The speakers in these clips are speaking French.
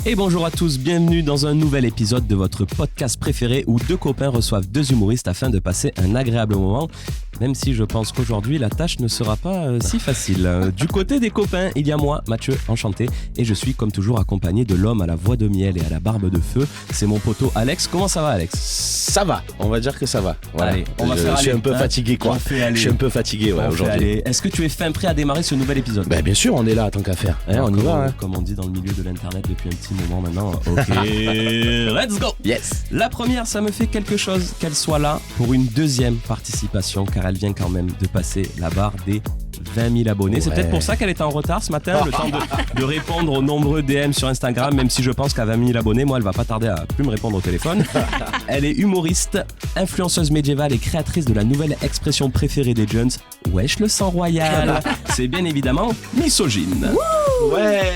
Et bonjour à tous, bienvenue dans un nouvel épisode de votre podcast préféré où deux copains reçoivent deux humoristes afin de passer un agréable moment. Même si je pense qu'aujourd'hui la tâche ne sera pas si facile. Du côté des copains, il y a moi, Mathieu, enchanté, et je suis comme toujours accompagné de l'homme à la voix de miel et à la barbe de feu. C'est mon poteau Alex. Comment ça va, Alex ? Ça va, on va dire que ça va. Voilà. Allez, on va faire je suis un peu fatigué quoi. Je suis un peu fatigué aujourd'hui. Est-ce que tu es fin prêt à démarrer ce nouvel épisode ? Bien sûr, on est là tant qu'à faire. On y va. Comme on dit dans le milieu de l'internet depuis un petit moment maintenant. Ok, let's go. Yes. La première, ça me fait quelque chose qu'elle soit là pour une deuxième participation, car elle vient quand même de passer la barre des 20 000 abonnés. Ouais. C'est peut-être pour ça qu'elle est en retard ce matin, le temps de répondre aux nombreux DM sur Instagram, même si je pense qu'à 20 000 abonnés, moi, elle va pas tarder à plus me répondre au téléphone. Elle est humoriste, influenceuse médiévale et créatrice de la nouvelle expression préférée des jeunes, wesh le sang royal. C'est bien évidemment misogyne. Ouais.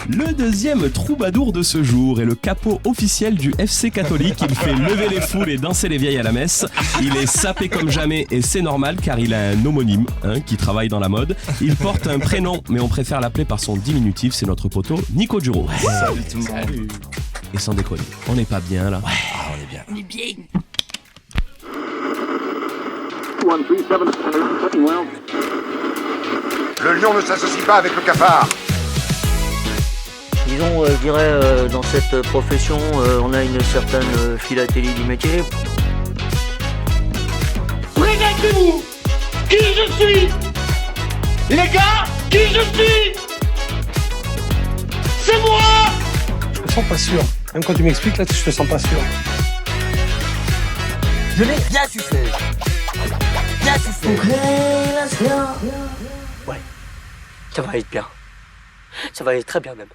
Le deuxième troubadour de ce jour est le capot officiel du FC catholique. Il fait lever les foules et danser les vieilles à la messe. Il est sapé comme jamais et c'est normal car il a un homonyme qui travaille dans la mode. Il porte un prénom mais on préfère l'appeler par son diminutif. C'est notre poteau Nico Duro. Ouais. Salut tout le monde. Salut. Et sans déconner, on n'est pas bien là. Ouais, on est bien. On est bien. Le lion ne s'associe pas avec le cafard. Disons, je dirais, dans cette profession, on a une certaine philatélie du métier. Regardez-vous qui je suis. Les gars, qui je suis. C'est moi. Je me sens pas sûr. Même quand tu m'expliques, là, je te sens pas sûr. Je l'ai bien sucé. Bien sucé. Ouais, ça va être bien. Ça va être très bien même.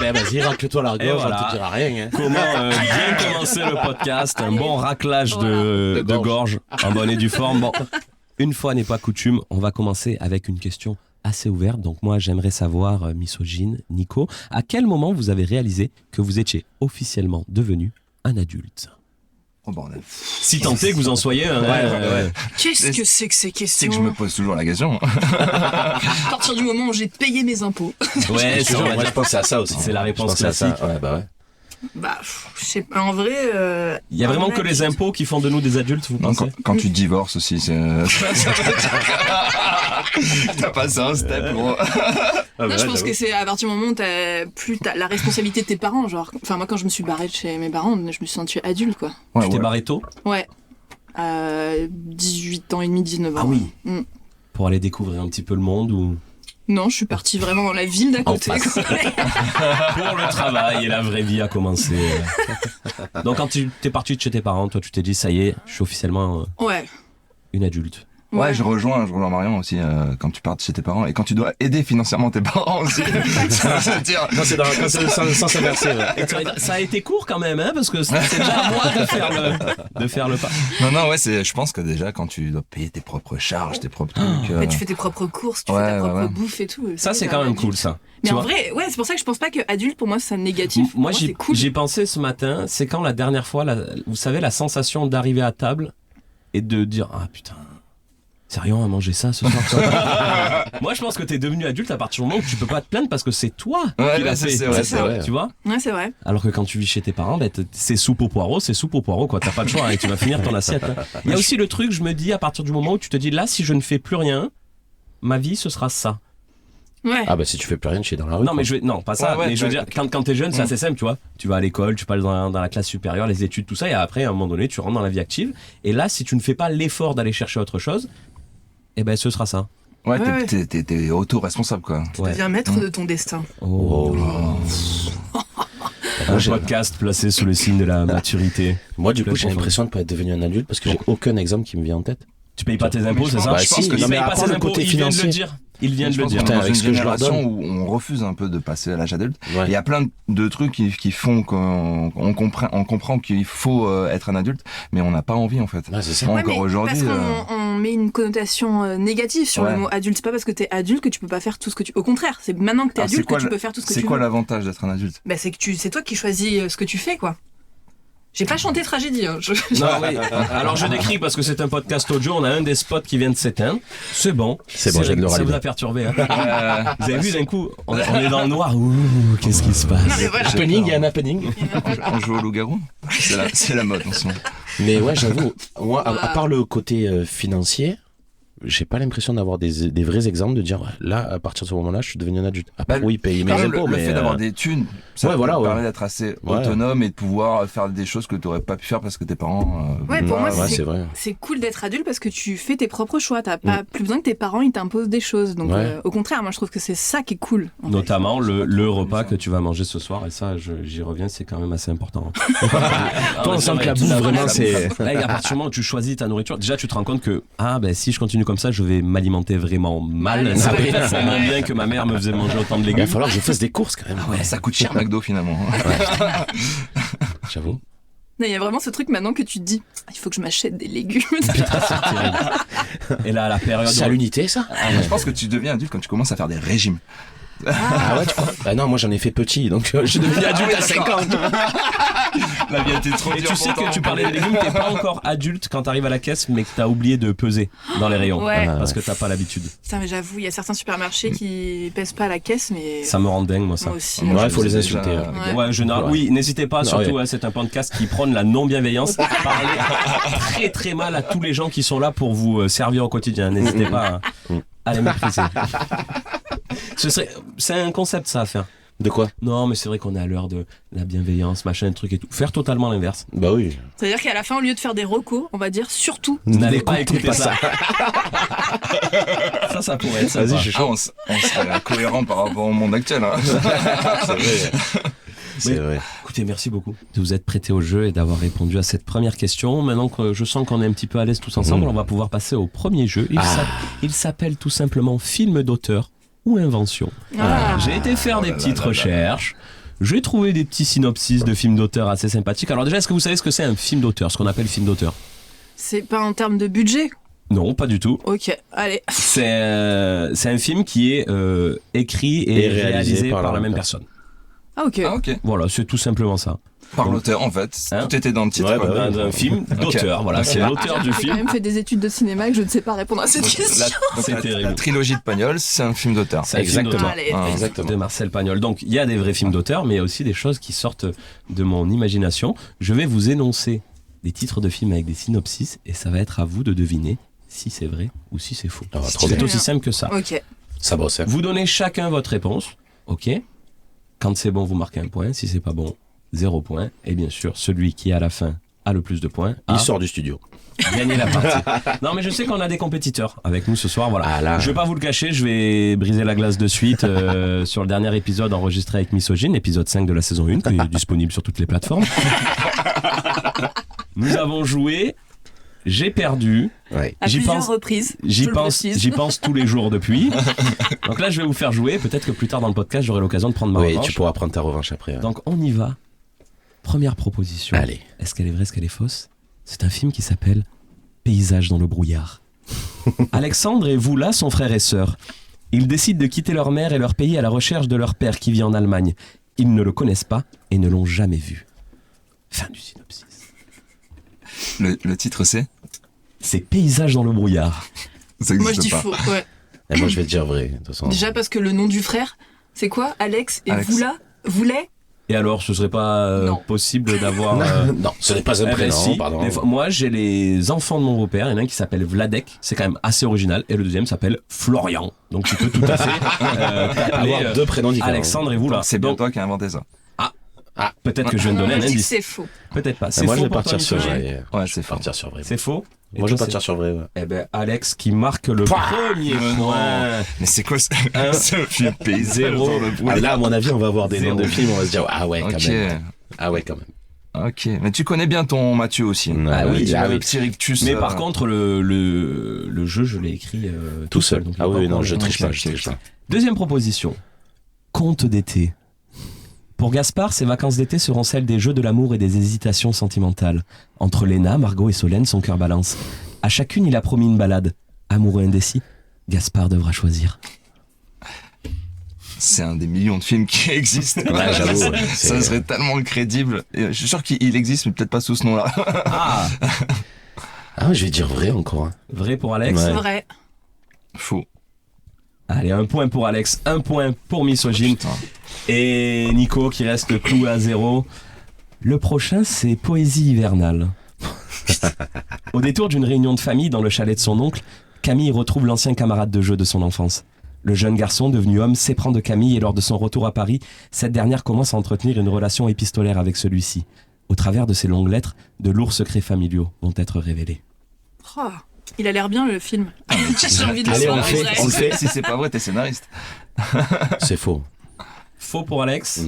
Vas-y, racle-toi la gorge, voilà. on te dira rien. Comment bien commencer le podcast, un bon raclage de gorge en bonne et due forme. Bon, une fois n'est pas coutume, on va commencer avec une question assez ouverte. Donc moi, j'aimerais savoir, misogyne, Nico, à quel moment vous avez réalisé que vous étiez officiellement devenu un adulte ? Oh bordel. Si tant est que vous en soyez un. Ouais. Qu'est-ce que c'est que ces questions ? C'est que je me pose toujours la question. À partir du moment où j'ai payé mes impôts. Ouais, c'est Moi, je pensais à ça aussi. C'est la réponse classique. Ouais. Je sais pas, en vrai... Il y a vraiment que les impôts qui font de nous des adultes, vous Non, pensez ? quand tu divorces aussi, c'est... T'as passé un step, gros. Non, je pense que c'est à partir du moment où t'as la responsabilité de tes parents, genre... Enfin, moi, quand je me suis barrée de chez mes parents, je me suis sentie adulte, quoi. Tu t'es barré tôt ? Ouais. 18 ans et demi, 19 ans. Ah oui. Mm. Pour aller découvrir un petit peu le monde ou... Non, je suis partie vraiment dans la ville d'à côté. Pour le travail et la vraie vie a commencé. Donc quand tu t'es parti de chez tes parents, toi tu t'es dit ça y est, je suis officiellement une adulte. Ouais, je rejoins Marion aussi quand tu pars de chez tes parents et quand tu dois aider financièrement tes parents aussi. Non, c'est dans le sens inversé. Ouais. Ça a été court quand même, parce que c'est déjà à moi de faire le pas. Non, je pense que déjà quand tu dois payer tes propres charges, tes propres trucs. Mais tu fais tes propres courses, tu fais ta propre bouffe et tout. Ça c'est quand même cool ça. Mais en vrai, c'est pour ça que je pense pas que adulte pour moi c'est négatif. Moi c'est cool. J'ai pensé ce matin, c'est quand la dernière fois, vous savez la sensation d'arriver à table et de dire ah putain. Sérieux, à manger ça ce soir. Moi, je pense que t'es devenu adulte à partir du moment où tu peux pas te plaindre parce que c'est toi qui l'as fait. C'est vrai. Tu vois ? Ouais, c'est vrai. Alors que quand tu vis chez tes parents, c'est soupe au poireau, quoi. T'as pas le choix et tu vas finir ton assiette. Il y a aussi le truc, je me dis, à partir du moment où tu te dis là, si je ne fais plus rien, ma vie ce sera ça. Ouais. Ah si tu fais plus rien, tu es dans la rue. Non, mais non, pas ça. Mais je veux dire, quand t'es jeune, c'est assez simple, tu vois. Tu vas à l'école, tu passes dans la classe supérieure, les études, tout ça, et après, à un moment donné, tu rentres dans la vie active. Et là, si tu ne fais pas l'effort d'aller chercher autre chose, ce sera ça. Ouais, t'es auto-responsable, quoi. Tu deviens maître de ton destin. Un podcast placé sous le signe de la maturité. Moi, du coup, j'ai l'impression de pas être devenu un adulte parce que j'ai aucun exemple qui me vient en tête. Tu payes pas tes impôts, c'est ça ? Je pense que il paye pas ses impôts, il vient de le dire. Il vient de le dire. Dans une génération où on refuse un peu de passer à l'âge adulte, il y a plein de trucs qui font qu'on comprend qu'il faut être un adulte, mais on n'a pas envie en fait. Ouais, c'est ça. Encore aujourd'hui. Parce qu'on met une connotation négative sur le mot adulte. C'est pas parce que t'es adulte que tu peux pas faire tout ce que tu. Au contraire, c'est maintenant que t'es adulte que tu peux faire tout ce que tu veux. C'est quoi l'avantage d'être un adulte ? C'est que c'est toi qui choisis ce que tu fais, quoi. J'ai pas chanté tragédie. Hein. Non, oui. Alors je décris parce que c'est un podcast audio, on a un des spots qui vient de s'éteindre. C'est bon. C'est bon, j'ai de le Ça rallumer. vous a perturbé. Hein. Vous avez vu d'un coup, on est dans le noir. Ouh, qu'est-ce qui se passe? Non, mais voilà. Happening, il y a un happening. On joue au loup-garou. C'est la mode en ce moment. Mais ouais, j'avoue, moi, à part le côté financier, j'ai pas l'impression d'avoir des vrais exemples de dire là, à partir de ce moment-là, je suis devenu un adulte. Après, oui, payer mes Quand même, impôts, le mais fait d'avoir des thunes, ça te permet d'être assez autonome et de pouvoir faire des choses que tu n'aurais pas pu faire parce que tes parents. Ouais, pour moi, c'est vrai. C'est cool d'être adulte parce que tu fais tes propres choix. T'as pas plus besoin que tes parents ils t'imposent des choses. Donc, au contraire, moi, je trouve que c'est ça qui est cool. Notamment le repas que tu vas manger ce soir, et ça, j'y reviens, c'est quand même assez important. Toi, on sent que la bouffe, vraiment, c'est. Là, à partir du moment où tu choisis ta nourriture, déjà, tu te rends compte que si je continue comme ça, je vais m'alimenter vraiment mal. Ça peut être tellement bien que ma mère me faisait manger autant de légumes. Il va falloir que je fasse des courses quand même. Ouais, ça coûte cher McDo finalement. J'avoue. Il y a vraiment ce truc maintenant que tu te dis, il faut que je m'achète des légumes. Et là, la période. C'est à l'unité, ça? Je pense que tu deviens adulte quand tu commences à faire des régimes. Ah ouais, tu crois? Bah non, moi j'en ai fait petit, donc je suis devenu adulte à 50. La vie était trop Et dure. tu sais que tu parlais de légumes, t'es pas encore adulte quand t'arrives à la caisse, mais que t'as oublié de peser dans les rayons. Ouais. Parce que t'as pas l'habitude. Putain, mais j'avoue, il y a certains supermarchés qui pèsent pas à la caisse, mais. Ça me rend dingue, moi, ça. Moi aussi. Ouais, il faut les insulter. Oui, n'hésitez pas, surtout, c'est un podcast qui prône la non-bienveillance. Parlez très très mal à tous les gens qui sont là pour vous servir au quotidien. N'hésitez pas à les mépriser. C'est un concept, ça, à faire. De quoi? Non, mais c'est vrai qu'on est à l'heure de la bienveillance, machin, truc et tout. Faire totalement l'inverse. Bah oui. C'est-à-dire qu'à la fin, au lieu de faire des recos, on va dire surtout. N'allez pas écouter ça. Ça pourrait être ça. Vas-y, je suis chaud. On serait cohérent par rapport au monde actuel. Hein. C'est vrai. C'est vrai. Écoutez, merci beaucoup de vous être prêté au jeu et d'avoir répondu à cette première question. Maintenant que je sens qu'on est un petit peu à l'aise tous ensemble, on va pouvoir passer au premier jeu. Il s'appelle tout simplement film d'auteur ou invention. J'ai été faire des petites recherches. J'ai trouvé des petits synopsis de films d'auteur assez sympathiques. Alors déjà, est-ce que vous savez ce que c'est un film d'auteur, ce qu'on appelle film d'auteur? C'est pas en termes de budget? Non, pas du tout. Ok, allez. C'est un film qui est écrit et réalisé par la même personne. Ah ok. Voilà, c'est tout simplement ça. Par l'auteur en fait, tout était dans le titre. Un film d'auteur, voilà, c'est l'auteur du J'ai film. quand même fait des études de cinéma et que je ne sais pas répondre à cette question. C'est terrible. La trilogie de Pagnol, c'est un film d'auteur. C'est un film d'auteur. Exactement. De Marcel Pagnol. Donc il y a des vrais films d'auteur, mais il y a aussi des choses qui sortent de mon imagination. Je vais vous énoncer des titres de films avec des synopsis et ça va être à vous de deviner si c'est vrai ou si c'est faux. C'est aussi simple que ça. Ok. Ça bosse. Vous donnez chacun votre réponse, ok? Quand c'est bon, vous marquez un point. Si c'est pas bon, 0 point. Et bien sûr, celui qui à la fin a le plus de points, il sort du studio. Gagner la partie. Non, mais je sais qu'on a des compétiteurs avec nous ce soir. Voilà. Je vais pas vous le cacher, je vais briser la glace de suite sur le dernier épisode enregistré avec Misogyne, épisode 5 de la saison 1, qui est disponible sur toutes les plateformes. Nous avons joué. J'ai perdu. Ouais. À plusieurs reprises. J'y pense tous les jours depuis. Donc là, je vais vous faire jouer. Peut-être que plus tard dans le podcast, j'aurai l'occasion de prendre ma revanche. Oui, tu pourras prendre ta revanche après. Ouais. Donc on y va. Première proposition. Allez. Est-ce qu'elle est vraie, est-ce qu'elle est fausse? C'est un film qui s'appelle Paysage dans le brouillard. Alexandre et Voula sont frères et sœurs. Ils décident de quitter leur mère et leur pays à la recherche de leur père qui vit en Allemagne. Ils ne le connaissent pas et ne l'ont jamais vu. Fin du synopsis. Le titre c'est Paysage dans le brouillard. Ça moi je dis pas. faux, ouais. Et moi je vais te dire vrai. De toute façon. Déjà parce que le nom du frère, c'est quoi? Alex et Voula? Voulait? Et alors, ce serait pas possible d'avoir... Non, ce n'est pas un prénom, si. pardon. Moi, j'ai les enfants de mon beau-père. Il y en a un qui s'appelle Vladek. C'est quand même assez original. Et le deuxième s'appelle Florian. Donc, tu peux tout à fait avoir deux prénoms différents. Alexandre et Voula. C'est bien toi qui as inventé ça. Peut-être que je viens de donner un indice. C'est faux. Peut-être pas. C'est moi, faux. je vais partir sur vrai. Ouais, c'est faux. Partir sur vrai. C'est faux. Moi, je vais partir sur vrai. Ouais. Eh ben, Alex qui marque le premier point. Mais c'est quoi ce film Paysage dans le brouillard? Là, à mon avis, on va avoir des noms de films. On va se dire quand même. Ah ouais, quand même. Ok, mais tu connais bien ton Mathieu aussi. Oui, tu as le petit rictus. Mais par contre, le jeu, je l'ai écrit tout seul. Donc oui, non, je triche pas. Deuxième proposition. Conte d'été. Pour Gaspard, ses vacances d'été seront celles des jeux de l'amour et des hésitations sentimentales. Entre Léna, Margot et Solène, son cœur balance. À chacune, il a promis une balade. Amoureux indécis, Gaspard devra choisir. C'est un des millions de films qui existent. Ouais, j'avoue. Ça serait tellement crédible. Et je suis sûr qu'il existe, mais peut-être pas sous ce nom-là. Ah, Ah, je vais dire vrai encore. Hein. vrai pour Alex. Ouais. Vrai. Faux. Allez, 1 point pour Alex, 1 point pour Misogyne. Putain. Et Nico qui reste cloué à 0. Le prochain, c'est Poésie hivernale. Au détour d'une réunion de famille dans le chalet de son oncle, Camille retrouve l'ancien camarade de jeu de son enfance. Le jeune garçon, devenu homme, s'éprend de Camille et lors de son retour à Paris, cette dernière commence à entretenir une relation épistolaire avec celui-ci. Au travers de ces longues lettres, de lourds secrets familiaux vont être révélés. Oh, il a l'air bien le film. J'ai envie de le Allez, voir on en le fait, vrai. on le fait. Si c'est pas vrai, t'es scénariste. C'est faux. Faux pour Alex.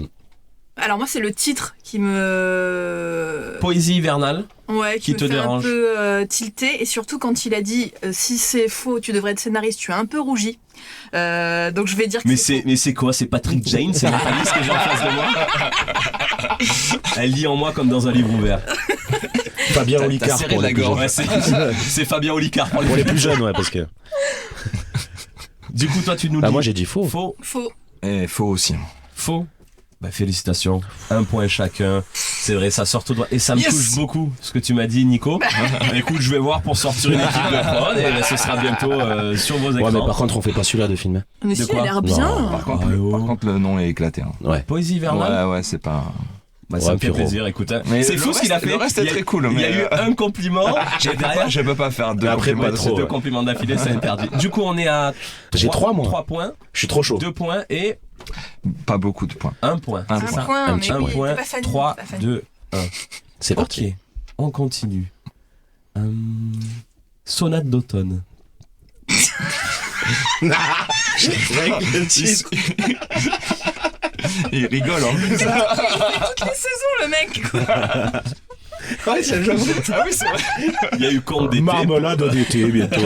Alors moi c'est le titre qui me Poésie hivernale. ouais qui me te fait dérange. un peu tilter et surtout quand il a dit si c'est faux tu devrais être scénariste, tu as un peu rougi. Donc je vais dire que Mais c'est quoi? C'est Patrick Jane? C'est Nathalie que j'ai en face de moi? Elle lit en moi comme dans un livre ouvert. Fabien T'as Olicard serré pour la les plus gorge. jeunes. Ouais, c'est Fabien Olicard pour Pour les les plus jeunes, ouais, parce que. Du coup, toi, tu nous dis. Ah, moi j'ai dit faux. Faux. faux. Et faux aussi. Faux. Bah, félicitations. 1 point chacun. C'est vrai, ça sort tout droit. Et ça me Yes. touche beaucoup ce que tu m'as dit, Nico. Écoute, je vais voir pour sortir une équipe de prod et bah, ce sera bientôt sur vos écrans. Ouais, mais par contre, on fait pas celui-là de film. Mais De si, quoi il a l'air Non. bien. Par contre, Ah, oh. par contre, le nom est éclaté. Hein. Ouais. Poésie hivernale. Ouais, c'est pas. Bah, ça Ouais, me fait Pierrot. plaisir, écoute. Hein. Mais C'est le fou ce qu'il a reste- fait. le reste est Il y a- très cool, Il y a mais, eu un compliment. Et derrière, Je peux pas faire deux. Mais après, compliments pas trop. c'est d'affilée. deux compliments d'affilée, c'est interdit. Du coup, on est à. J'ai 3 moi. 3 points, Je suis trop chaud. 2 points et Pas beaucoup de points. 1 point. Un C'est point. ça. point, un mais petit Un oui, point. t'es pas Fanny, 3, t'es pas Fanny. 2, 1. C'est parti. Ok, on continue. Sonate d'automne. Il rigole en plus. Toutes les saisons le mec. Ouais, c'est le Ah oui, c'est vrai. Il y a eu Conte d'été, Marmelade d'été bientôt.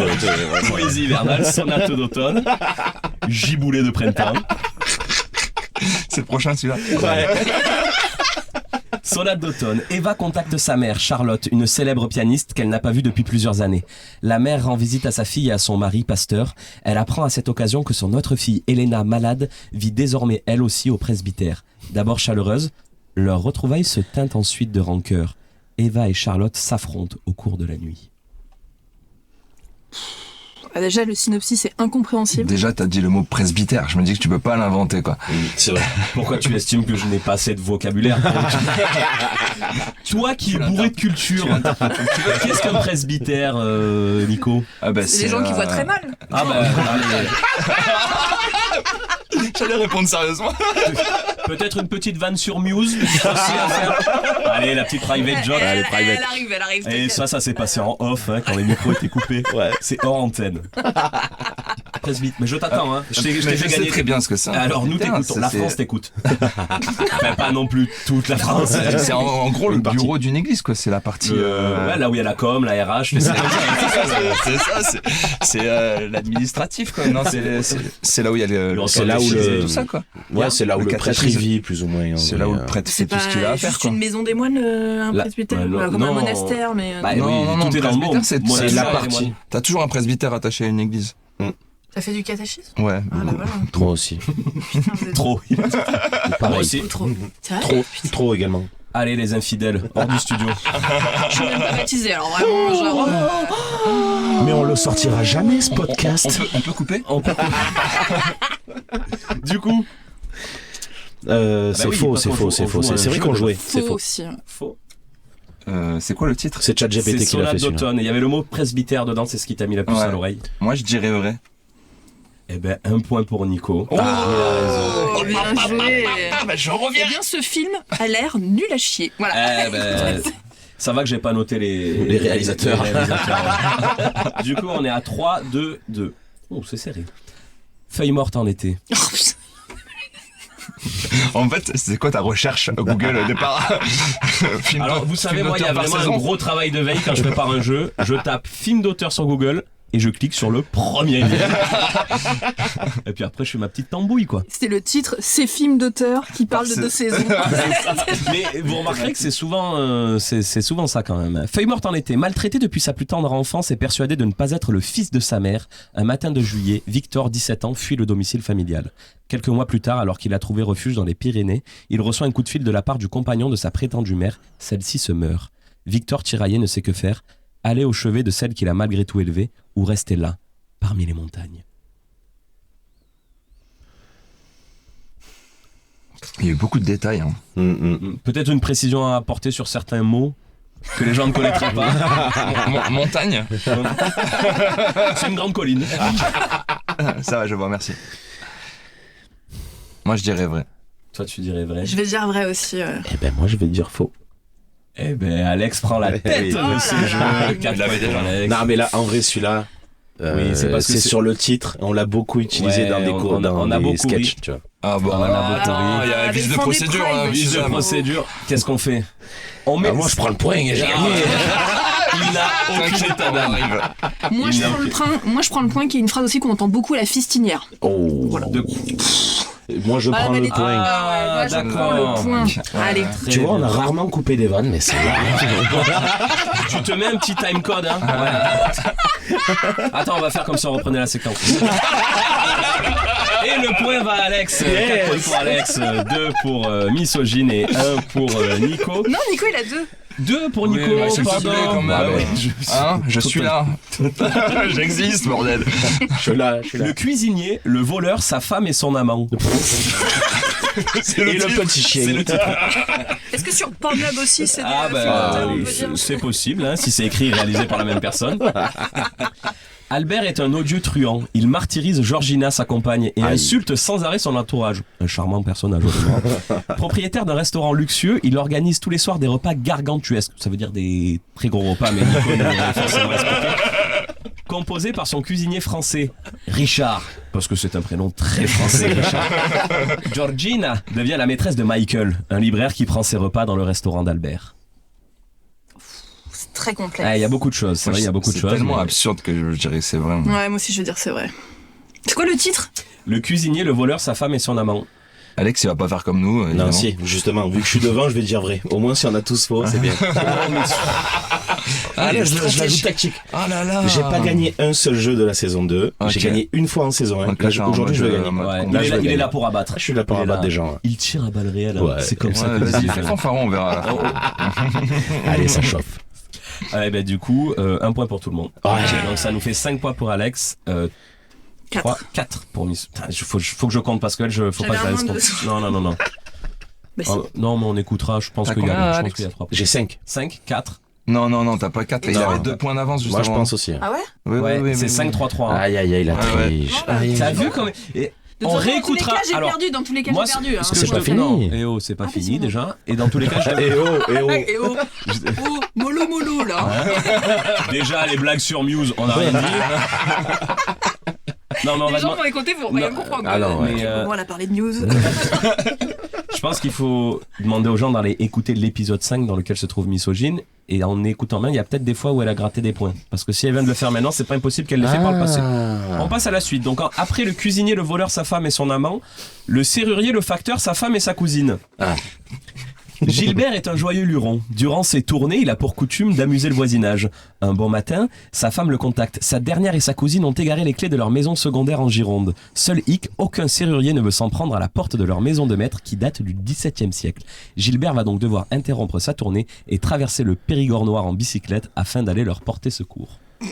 Poésie hivernale, sonate d'automne, Giboulé de printemps, C'est le prochain celui-là. ouais. Sonate d'automne. Eva contacte sa mère, Charlotte, une célèbre pianiste qu'elle n'a pas vue depuis plusieurs années. La mère rend visite à sa fille et à son mari, pasteur. Elle apprend à cette occasion que son autre fille, Elena, malade, vit désormais elle aussi au presbytère. D'abord chaleureuse, leur retrouvaille se teinte ensuite de rancœur. Eva et Charlotte s'affrontent au cours de la nuit. Déjà le synopsis est incompréhensible. Déjà, t'as dit le mot presbytère. Je me dis que tu peux pas l'inventer, quoi. C'est vrai. Pourquoi tu estimes que je n'ai pas assez de vocabulaire? Toi qui es bourré de culture, qu'est-ce qu'un presbytère, Nico? Ah bah, C'est des gens qui voient très mal. Ah bah, allez, J'allais répondre sérieusement. peut-être une petite vanne sur Muse aussi à faire. Allez, la petite private joke. Elle Allez, arrive. Et ça s'est passé en off hein, quand les micros étaient coupés. Ouais. C'est hors antenne. Presbyte, mais je t'attends, hein. Je t'ai Mais fait je sais gagner. très bien ce que c'est. Alors nous Putain, t'écoutons, la c'est- France t'écoute. Enfin, pas non plus toute la France. C'est en gros le Une partie. bureau d'une église, quoi. C'est la partie. Ouais, là où il y a la com, la RH, les c'est l'administratif, quoi. Non, c'est là où il y a C'est là où le- tout ça, quoi. Ouais, c'est là où le prêtre y catéchisme. vit, plus ou moins. en C'est vrai, là où le prêtre fait C'est tout pas ce qu'il a à faire, juste quoi. une maison des moines, un La- presbytère, ouais, comme un non. monastère, mais Bah Non, oui, non, non, tout est le dans le monde. presbytère, c'est Monastère la et partie. moine. T'as toujours un presbytère attaché à une église. t'as fait du catéchisme. Ouais. Ah bah voilà. Moi aussi. Putain, vous êtes Trop. Moi Pareil. aussi. trop. C'est vrai Trop, trop également. Allez les infidèles, hors du studio. Je suis même pas baptisée, alors vraiment, genre. Mais on le sortira jamais ce podcast. On peut couper. Du coup, C'est oui, faux, parce c'est qu'on faux, joue- c'est on faux. joue un C'est vrai jeu qu'on de jouait. C'est Faux faux. aussi. faux. C'est quoi le titre? C'est ChatGPT C'est qui l'a sonate fait celui-là. d'automne. Il y avait le mot presbytère dedans, c'est ce qui t'a mis la puce Ouais. à l'oreille. Moi, je dirais vrai. Eh ben, 1 point pour Nico. Oh, bien joué. bah, je reviens. Eh bien, ce film a l'air nul à chier. Voilà. Eh ben, ça va que j'ai pas noté Les réalisateurs. les réalisateurs. Du coup, on est à 3, 2, 2. Oh, c'est serré. Feuille morte en été. Oh, putain. En fait, c'est quoi ta recherche Google au départ? Alors, vous savez, moi, il y a vraiment un gros travail de veille quand je prépare un jeu. Je tape film d'auteur sur Google et je clique sur le premier lien. Et puis après je fais ma petite tambouille quoi. C'était le titre, ces films d'auteurs qui parlent de 2 saisons. Mais vous remarquerez que c'est souvent ça quand même. Feuille morte en été, maltraité depuis sa plus tendre enfance et persuadé de ne pas être le fils de sa mère, un matin de juillet, Victor, 17 ans, fuit le domicile familial. Quelques mois plus tard, alors qu'il a trouvé refuge dans les Pyrénées, il reçoit un coup de fil de la part du compagnon de sa prétendue mère. Celle-ci se meurt. Victor, tiraillé, ne sait que faire. Aller au chevet de celle qu'il a malgré tout élevée ou rester là, parmi les montagnes. Il y a eu beaucoup de détails. Hein. Peut-être une précision à apporter sur certains mots que les gens ne connaîtraient pas. Montagne. C'est une grande colline. Ça va, je vois, merci. Moi, je dirais vrai. Toi, tu dirais vrai. Je vais dire vrai aussi. Eh ben, moi, je vais dire faux. Eh ben, Alex prend la tête de ce jeu. Il l'avait déjà. Alex. Non, mais là, en vrai, celui-là, Oui, c'est parce que c'est c'est- sur le titre. On l'a beaucoup utilisé Ouais, dans des on- cours, on a dans beaucoup des sketchs, ri. tu vois. Ah bon, On a beaucoup attends, ri. il y a Avec vice de Fond des procédure. Primes, Hein, Vice de Bravo. procédure. Qu'est-ce qu'on fait? On met. Ah, moi, je prends le point et j'ai gagné. Il n'a aucune T'inquiète, état on d'âme. arrive. Moi je prends le point qui est une phrase aussi qu'on entend beaucoup à la fistinière. Oh. Moi, je prends mais le les- point. Ah ouais, moi je prends le point. Allez. Tu vois, on a rarement coupé des vannes, mais c'est là. Tu te mets un petit time code, hein. Ouais. Attends, on va faire comme ça, on reprenait la séquence. Et le point va à Alex. 4 points pour Alex, 2 pour Misogyne et 1 pour Nico. Non, Nico il a 2. 2 pour Nico, Oui, c'est pardon. stylé, quand même. Bah ouais, Hein, je suis là. J'existe, bordel. Je suis là. Le cuisinier, le voleur, sa femme et son amant. Et le petit chien. C'est le titre. Est-ce que sur Pornhub aussi c'est des Ah films bah, d'auteur, on peut dire c'est possible, hein, si c'est écrit et réalisé par la même personne. Albert est un odieux truand. Il martyrise Georgina, sa compagne, et insulte sans arrêt son entourage. Un charmant personnage, honnêtement. Propriétaire d'un restaurant luxueux, il organise tous les soirs des repas gargantuesques. Ça veut dire des très gros repas, mais Nico n'aurait forcément expliqué. Composé par son cuisinier français, Richard. Parce que c'est un prénom très français, Richard. Georgina devient la maîtresse de Michael, un libraire qui prend ses repas dans le restaurant d'Albert. C'est très complexe. Il y a beaucoup de choses, c'est vrai, il y a beaucoup de choses. C'est tellement mais- absurde que je dirais que c'est vrai. Ouais, moi aussi je veux dire c'est vrai. C'est quoi le titre? Le cuisinier, le voleur, sa femme et son amant. Alex, il va pas faire comme nous. Non, évidemment. si, justement, vu que je suis devant, je vais dire vrai. Au moins, si on a tous faux, c'est bien. Ah, Allez, les je stratégies. l'ajoute tactique. Ah là là. J'ai pas gagné un seul jeu de la saison 2. J'ai Ok. gagné une fois en saison 1. Ok, Là, t'es en aujourd'hui, je mode, veux gagner. mode Ouais, combat. Là, je veux il est gagner. là pour abattre. Je suis là pour Il est abattre là. des gens. Il tire à balles réelles. Ouais. C'est comme ça Ouais, que vas-y, dit. fais fanfaron, on verra. Allez, ça chauffe. Du coup, un point pour tout le monde. Ouais. Donc ça nous fait 5 points pour Alex, 4 pour Miss. Putain, faut que je compte parce que faut pas que je la laisse J'avais un compter. Non. Bah, Non, mais on écoutera. Je pense T'as qu'il y combien, a Alex 3 points. J'ai 5. 5, 4. Non, t'as pas 4. Il Non. avait 2 points d'avance juste Moi, je avant. pense aussi. Ah ouais? Oui, Ouais, oui, c'est oui, 5, 3, 3. Aïe, aïe, aïe, la Ouais, triche. Aïe, T'as aïe. vu comme. Et De on toute façon, réécoutera. Dans tous les cas, j'ai Alors, perdu. Dans tous les cas, moi, j'ai perdu. Hein. ce que C'est je pas te- fini. non, Eh oh, c'est pas Ah, fini c'est bon. déjà. Et dans tous les cas, je Eh oh, eh oh. Et oh, oh, mollo là. déjà les blagues sur Muse, on a rien dit. Non, mais on va Les gens demander- vont écouter pour rien Non. comprendre. Ah non, ouais. Mais, Bon, elle a parlé de news. je pense qu'il faut demander aux gens d'aller écouter l'épisode 5 dans lequel se trouve Misogyne. Et en écoutant bien, il y a peut-être des fois où elle a gratté des points. Parce que si elle vient de le faire maintenant, c'est pas impossible qu'elle l'ait fait par le passé. On passe à la suite. Donc après le cuisinier, le voleur, sa femme et son amant, le serrurier, le facteur, sa femme et sa cousine. Ah. Gilbert est un joyeux luron. Durant ses tournées, il a pour coutume d'amuser le voisinage. Un bon matin, sa femme le contacte. Sa dernière et sa cousine ont égaré les clés de leur maison secondaire en Gironde. Seul hic, aucun serrurier ne veut s'en prendre à la porte de leur maison de maître qui date du XVIIe siècle. Gilbert va donc devoir interrompre sa tournée et traverser le Périgord noir en bicyclette afin d'aller leur porter secours. Mais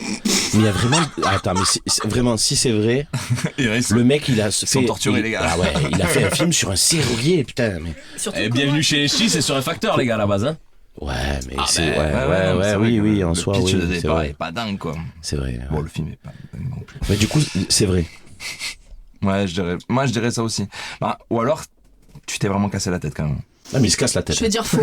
il y a vraiment. Attends, mais vraiment, si c'est vrai, le mec, il a sont torturés, les gars. Ah ouais, il a fait un film sur un serrurier, putain. Mais... Surtout Bienvenue chez Echti, c'est sur un facteur les gars à la base. Hein. Ouais, mais Ah c'est. ben, ouais, oui, en soi, Le pitch oui. de C'est départ vrai. est pas dingue, quoi. C'est vrai. Bon, le film est pas dingue non plus. Mais du coup, c'est vrai. Ouais, je dirais ça aussi. Bah, ou alors, tu t'es vraiment cassé la tête quand même. Ah, mais il se casse la tête. Je vais dire faux.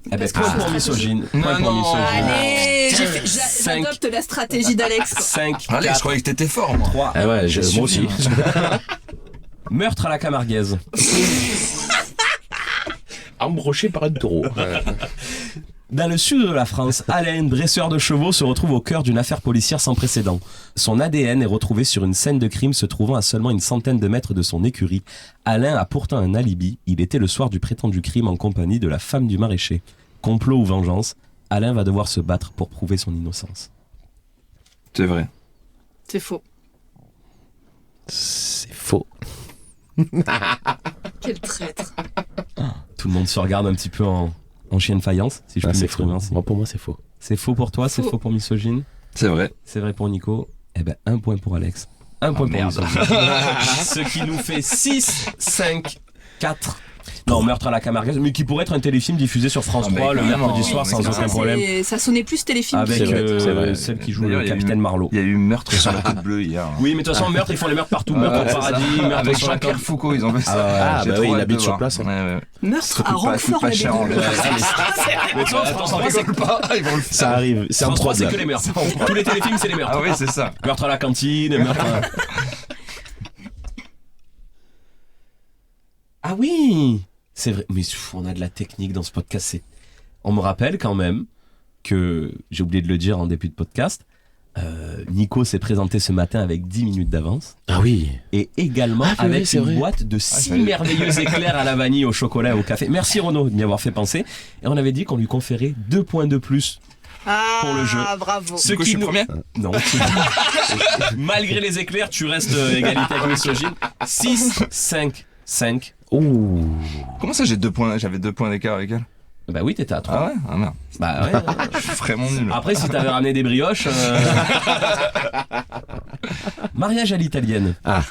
Eh ben, Parce que point c'est pour une Misogyne. Non, Point pour non. Misogyne. Allez, Cinq. j'adopte la stratégie d'Alex. 5, Allez, je 4, croyais que t'étais fort, moi. 3. Ah ouais, moi aussi. Meurtre à la camarguaise. Embroché par un taureau. Dans le sud de la France, Alain, dresseur de chevaux, se retrouve au cœur d'une affaire policière sans précédent. Son ADN est retrouvé sur une scène de crime se trouvant à seulement une centaine de mètres de son écurie. Alain a pourtant un alibi. Il était le soir du prétendu crime en compagnie de la femme du maraîcher. Complot ou vengeance, Alain va devoir se battre pour prouver son innocence. C'est vrai. C'est faux. C'est faux. Quel traître. Tout le monde se regarde un petit peu en chien de faïence, si je puis m'exprimer ainsi. Moi, pour moi, c'est faux. C'est faux pour toi, c'est faux pour Misogyne. C'est vrai. C'est vrai pour Nico. Eh ben, 1 point pour Alex. 1 point pour Misogyne. Ce qui nous fait 6, 5, 4. Non, Meurtre à la Camarguaise, mais qui pourrait être un téléfilm diffusé sur France 3 le mercredi soir sans aucun problème. Ça sonnait plus téléfilm. Avec celle qui joue le capitaine Marlowe. Il y a eu Meurtre sur la Côte Bleue hier. Oui, mais de toute façon, meurtre, ils font les meurtres partout. Meurtre au paradis, meurtre avec sur Jean-Pierre Foucault, ils ont fait ça. Ah, bah oui, il habite sur place. Meurtre à Roquefort, les Mais toi, France 3, c'est pas. Ça arrive, c'est en France 3, 3 c'est que les meurtres. Tous les téléfilms, c'est les meurtres. Ah oui, c'est ça. Meurtre à la cantine, meurtre à... Ah oui, c'est vrai. Mais on a de la technique dans ce podcast. On me rappelle quand même que, j'ai oublié de le dire en début de podcast, Nico s'est présenté ce matin avec 10 minutes d'avance. Ah oui. Et également avec une boîte de 6 merveilleux éclairs à la vanille, au chocolat et au café. Merci Renaud de m'y avoir fait penser. Et on avait dit qu'on lui conférait 2 points de plus pour le jeu. Ah, bravo. Ce qui nous... premier Non. Malgré les éclairs, tu restes égalité avec Misogyne. 6, 5, 5. Ouh. Comment ça, j'avais 2 points d'écart avec elle? Bah oui, t'étais à 3. Ah ouais? Ah merde. Bah ouais. Je suis vraiment nul. Après, si t'avais ramené des brioches... Mariage à l'italienne. Ah.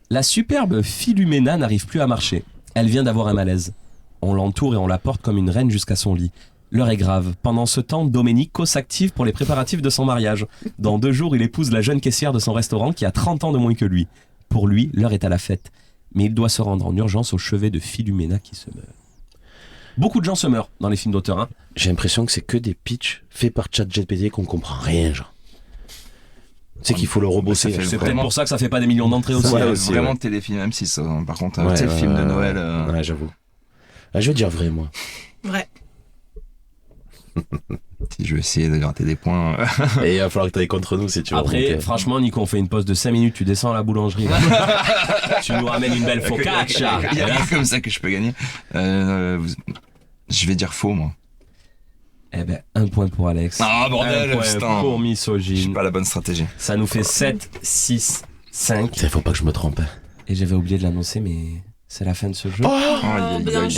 La superbe Philumena n'arrive plus à marcher. Elle vient d'avoir un malaise. On l'entoure et on la porte comme une reine jusqu'à son lit. L'heure est grave. Pendant ce temps, Domenico s'active pour les préparatifs de son mariage. Dans 2 jours, il épouse la jeune caissière de son restaurant qui a 30 ans de moins que lui. Pour lui, l'heure est à la fête. Mais il doit se rendre en urgence au chevet de Philumena qui se meurt. Beaucoup de gens se meurent dans les films d'auteur. Hein. J'ai l'impression que c'est que des pitchs faits par ChatGPT qu'on comprend rien, genre. C'est qu'il faut le rebosser. C'est peut-être pour ça que ça fait pas des millions d'entrées aussi. Ouais, aussi vraiment téléfilm M6. Par contre, c'est le film de Noël. Ouais, j'avoue. Ah, je veux dire vrai, moi. Vrai. Si je vais essayer de gratter des points. Et il va falloir que tu ailles contre nous si tu veux. Après, franchement, Nico, on fait une pause de 5 minutes, tu descends à la boulangerie. Tu nous ramènes une belle focaccia. Il y a rien comme ça que je peux gagner. Je vais dire faux, moi. Eh ben, 1 point pour Alex. Ah, bordel, 1 point putain. pour Misogyne. J'ai pas la bonne stratégie. Ça nous fait 7, 6, 5. Il faut pas que je me trompe. Et j'avais oublié de l'annoncer, mais c'est la fin de ce jeu.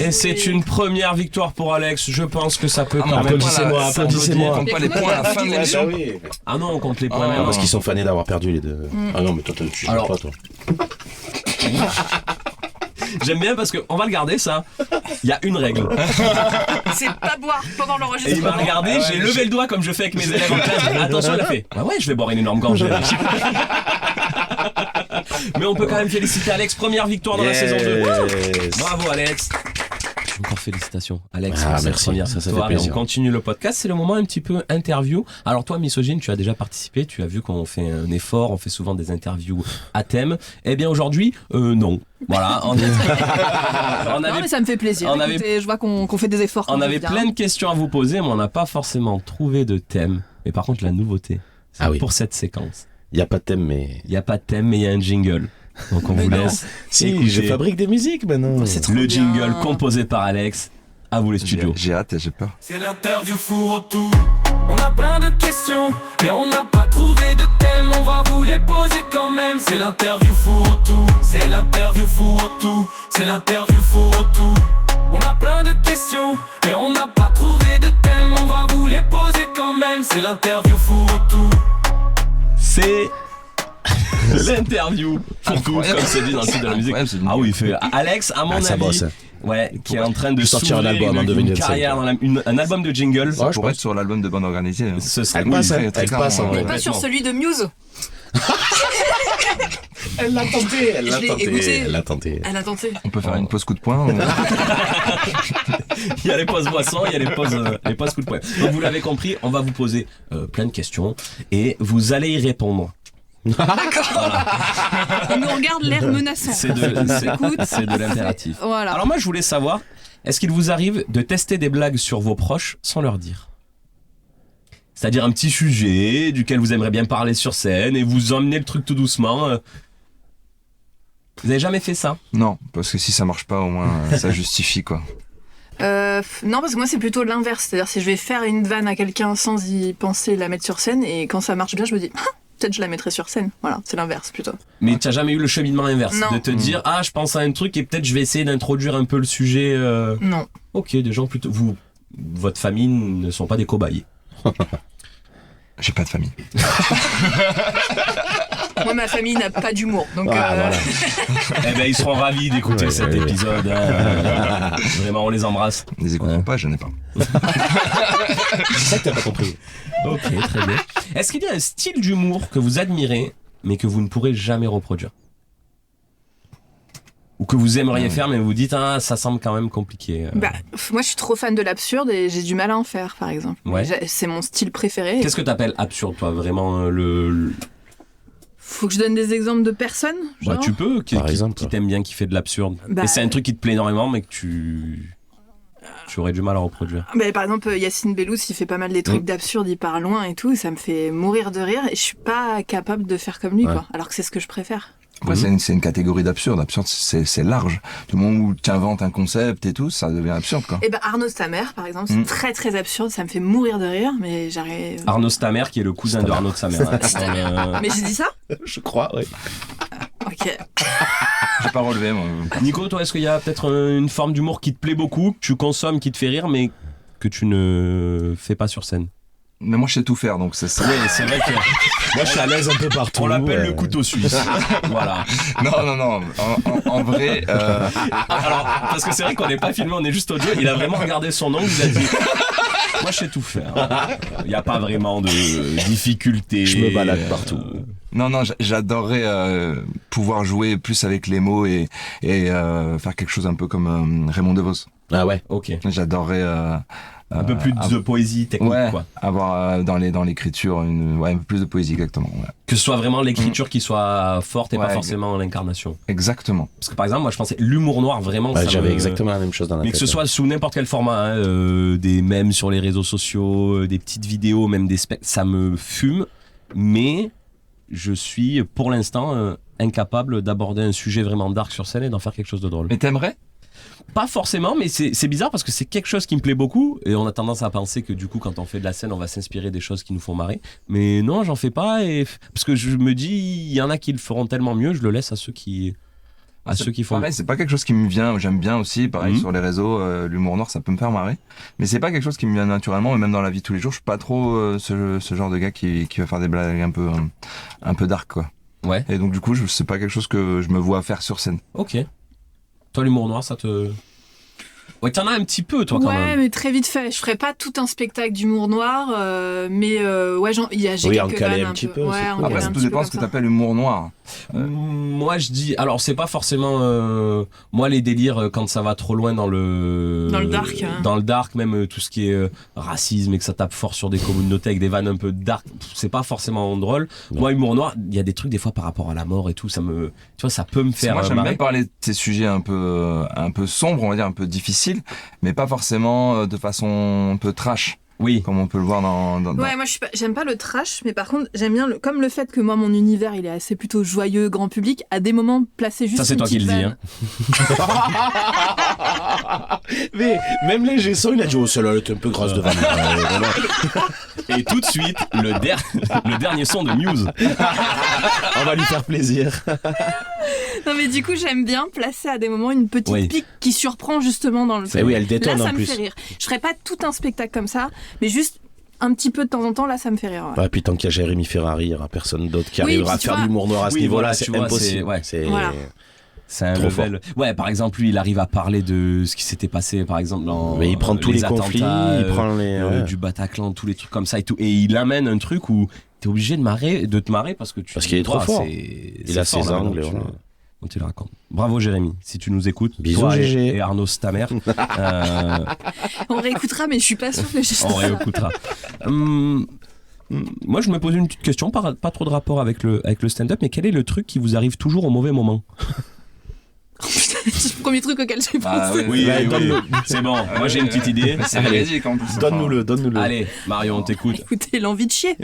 Et c'est une première victoire pour Alex. Je pense que ça peut quand même. Applaudissez-moi. On compte pas les points à la fin de l'émission. Ah non, on compte les points même. Parce qu'ils sont fanés d'avoir perdu les deux. Ah non, mais toi, tu joues pas, toi. J'aime bien parce qu'on va le garder, ça. Il y a une règle. C'est pas boire pendant Et l'enregistrement. il m'a regardé, j'ai levé le doigt comme je fais avec mes élèves en classe. Attention, il a fait. Bah ouais, je vais boire une énorme gorgée. Mais on peut quand même féliciter Alex, première victoire dans la saison 2. Bravo Alex. Encore félicitations Alex pour cette première victoire. Et on continue le podcast, c'est le moment un petit peu interview. Alors toi Misogyne, tu as déjà participé, tu as vu qu'on fait un effort, on fait souvent des interviews à thème. Eh bien aujourd'hui, non. Voilà. Non mais ça me fait plaisir. Écoutez, je vois qu'on fait des efforts. On avait plein de questions à vous poser, mais on n'a pas forcément trouvé de thème. Mais par contre la nouveauté, c'est pour cette séquence. Il n'y a pas de thème, mais... Il n'y a pas de thème, mais il y a un jingle. Donc on vous laisse. Si, je fabrique des musiques maintenant. Le jingle composé par Alex. À vous les studios. J'ai hâte et j'ai peur. C'est l'interview fourre-tout. On a plein de questions, mais on n'a pas trouvé de thème. On va vous les poser quand même. C'est l'interview fourre-tout. C'est l'interview fourre-tout. C'est l'interview fourre-tout. On a plein de questions, mais on n'a pas trouvé de thème. On va vous les poser quand même. C'est l'interview fourre-tout. C'est l'interview fourre-tout, comme c'est dit dans le titre de la musique. Ah oui, il fait Alex, à mon avis, qui est en train de sortir un album en 2025. Carrière dans un album de jingle. Ça pourrait être sur l'album de Bande Organisée. Ce serait mais pas sur celui de Muse. Elle l'a tenté. Elle On peut faire une pause coup de poing. Il y a les pauses boissons, il y a les pauses coup de poing. Donc vous l'avez compris, on va vous poser plein de questions et vous allez y répondre On nous regarde l'air menaçant. C'est de l'impératif. Voilà. Alors moi, je voulais savoir, est-ce qu'il vous arrive de tester des blagues sur vos proches sans leur dire ? C'est-à-dire un petit sujet duquel vous aimeriez bien parler sur scène et vous emmenez le truc tout doucement. Vous avez jamais fait ça ? Non, parce que si ça marche pas, au moins ça justifie quoi. Non, parce que moi c'est plutôt l'inverse. C'est-à-dire si je vais faire une vanne à quelqu'un sans y penser, la mettre sur scène, et quand ça marche bien, je me dis peut-être je la mettrai sur scène. Voilà, c'est l'inverse plutôt. Mais tu n'as jamais eu le cheminement inverse, Non. de te dire je pense à un truc et peut-être je vais essayer d'introduire un peu le sujet. Non. Ok, des gens plutôt. Votre famille ne sont pas des cobayes. J'ai pas de famille. Moi, ma famille n'a pas d'humour, donc. Voilà. Eh ben, ils seront ravis d'écouter cet épisode. Vraiment, on les embrasse. Ne les écouteront pas, je n'ai pas. C'est ça que t'as pas compris. Ok, très bien. Est-ce qu'il y a un style d'humour que vous admirez, mais que vous ne pourrez jamais reproduire ? Ou que vous aimeriez faire, mais vous dites ça semble quand même compliqué. Moi, je suis trop fan de l'absurde et j'ai du mal à en faire, par exemple. Ouais. C'est mon style préféré. Qu'est-ce que t'appelles absurde, toi ? Vraiment Faut que je donne des exemples de personnes, genre. tu peux, qui t'aime bien, qui fait de l'absurde. Bah, et c'est un truc qui te plaît énormément, mais que tu aurais du mal à reproduire. Par exemple, Yacine Bellous, il fait pas mal des trucs d'absurde, il part loin et tout, ça me fait mourir de rire et je suis pas capable de faire comme lui, quoi. Alors que c'est ce que je préfère. Après, c'est une catégorie d'absurde. Absurde, c'est large. Du moment où tu inventes un concept et tout, ça devient absurde, quoi. Et Arnaud Stamer, par exemple, c'est très très absurde, ça me fait mourir de rire, mais j'arrive. Arnaud Stamer, qui est le cousin de Arnaud de Stamer. Mais j'ai dit ça ? Je crois, oui. Ok. J'ai pas relevé, moi. Nico, toi, est-ce qu'il y a peut-être une forme d'humour qui te plaît beaucoup, que tu consommes, qui te fait rire, mais que tu ne fais pas sur scène ? Mais moi, je sais tout faire, donc c'est ça. Oui, c'est vrai que moi, je suis à l'aise un peu partout. On l'appelle le couteau suisse. Voilà. Non. En vrai. Alors, parce que c'est vrai qu'on n'est pas filmé, on est juste audio. Il a vraiment regardé son ongle, il a dit. Moi, je sais tout faire. Il n'y a pas vraiment de difficulté. Je me balade partout. Non, j'adorerais pouvoir jouer plus avec les mots et faire quelque chose un peu comme Raymond DeVos. Ah ouais. Ok. J'adorerais. Un peu plus de poésie technique, quoi. Avoir dans l'écriture un peu plus de poésie, exactement. Ouais. Que ce soit vraiment l'écriture qui soit forte et pas forcément l'incarnation. Exactement. Parce que par exemple, moi je pensais l'humour noir, vraiment. J'avais exactement la même chose dans la tête. Mais que ce soit sous n'importe quel format, des mèmes sur les réseaux sociaux, des petites vidéos, même des ça me fume. Mais je suis pour l'instant incapable d'aborder un sujet vraiment dark sur scène et d'en faire quelque chose de drôle. Mais t'aimerais ? Pas forcément, mais c'est bizarre parce que c'est quelque chose qui me plaît beaucoup et on a tendance à penser que du coup quand on fait de la scène on va s'inspirer des choses qui nous font marrer, mais non, j'en fais pas, parce que je me dis il y en a qui le feront tellement mieux, je le laisse à ceux qui font. Pareil, c'est pas quelque chose qui me vient, j'aime bien aussi, pareil sur les réseaux, l'humour noir ça peut me faire marrer, mais c'est pas quelque chose qui me vient naturellement, et même dans la vie de tous les jours je suis pas trop ce genre de gars qui va faire des blagues un peu dark, quoi. Ouais. Et donc du coup c'est pas quelque chose que je me vois faire sur scène. Ok. Toi, l'humour noir, ça te... Ouais, t'en as un petit peu, toi, quand même. Ouais, mais très vite fait. Je ferais pas tout un spectacle d'humour noir, mais j'ai quelques vannes un peu. Ouais, après, ça tout dépend ce que t'appelles humour noir. Moi, je dis... Alors, c'est pas forcément... moi, les délires, quand ça va trop loin dans le dark. Dans le dark, même tout ce qui est racisme et que ça tape fort sur des communautés avec des vannes un peu dark, c'est pas forcément drôle. Non. Moi, humour noir, il y a des trucs, des fois, par rapport à la mort et tout, ça peut me faire moi, j'aime marrer. bien parler de ces sujets un peu sombres, on va dire, un peu difficiles, mais pas forcément de façon un peu trash. Oui. Comme on peut le voir dans... Ouais, moi j'aime pas le trash, mais par contre j'aime bien comme le fait que moi mon univers il est assez plutôt joyeux, grand public, à des moments placer juste. Ça c'est toi qui le dis, hein. Mais même les Gesson, il a dit oh celle-là elle était un peu grosse devant moi. Et tout de suite le dernier son de News. On va lui faire plaisir. Non mais du coup j'aime bien placer à des moments une petite pique qui surprend justement dans le. Mais oui, elle détonne là, en ça plus. Me fait rire. Je ferais pas tout un spectacle comme ça, mais juste un petit peu de temps en temps, là, ça me fait rire. Ouais. Puis tant qu'il y a Jérémy Ferrari, il n'y aura personne d'autre qui arrivera à faire de l'humour noir à ce niveau-là, c'est impossible. C'est un level. Ouais, par exemple, lui, il arrive à parler de ce qui s'était passé, par exemple, dans mais il prend tous les conflits, il prend du Bataclan, tous les trucs comme ça et tout, et il amène un truc où t'es obligé de te marrer parce qu'il est trop fort. Il a ses angles. On te le raconte. Bravo Jérémy, si tu nous écoutes. Bisous toi GG. Et Arnaud Stamer. On réécoutera, mais je suis pas sûre que j'ai. On réécoutera. Moi, je me posais une petite question, pas trop de rapport avec le stand-up, mais quel est le truc qui vous arrive toujours au mauvais moment? C'est le premier truc auquel j'ai pensé. Oui, c'est bon. Moi, j'ai une petite idée. C'est véridique en plus. Donne-nous-le. Allez, Marion, on t'écoute. Écoutez, l'envie de chier.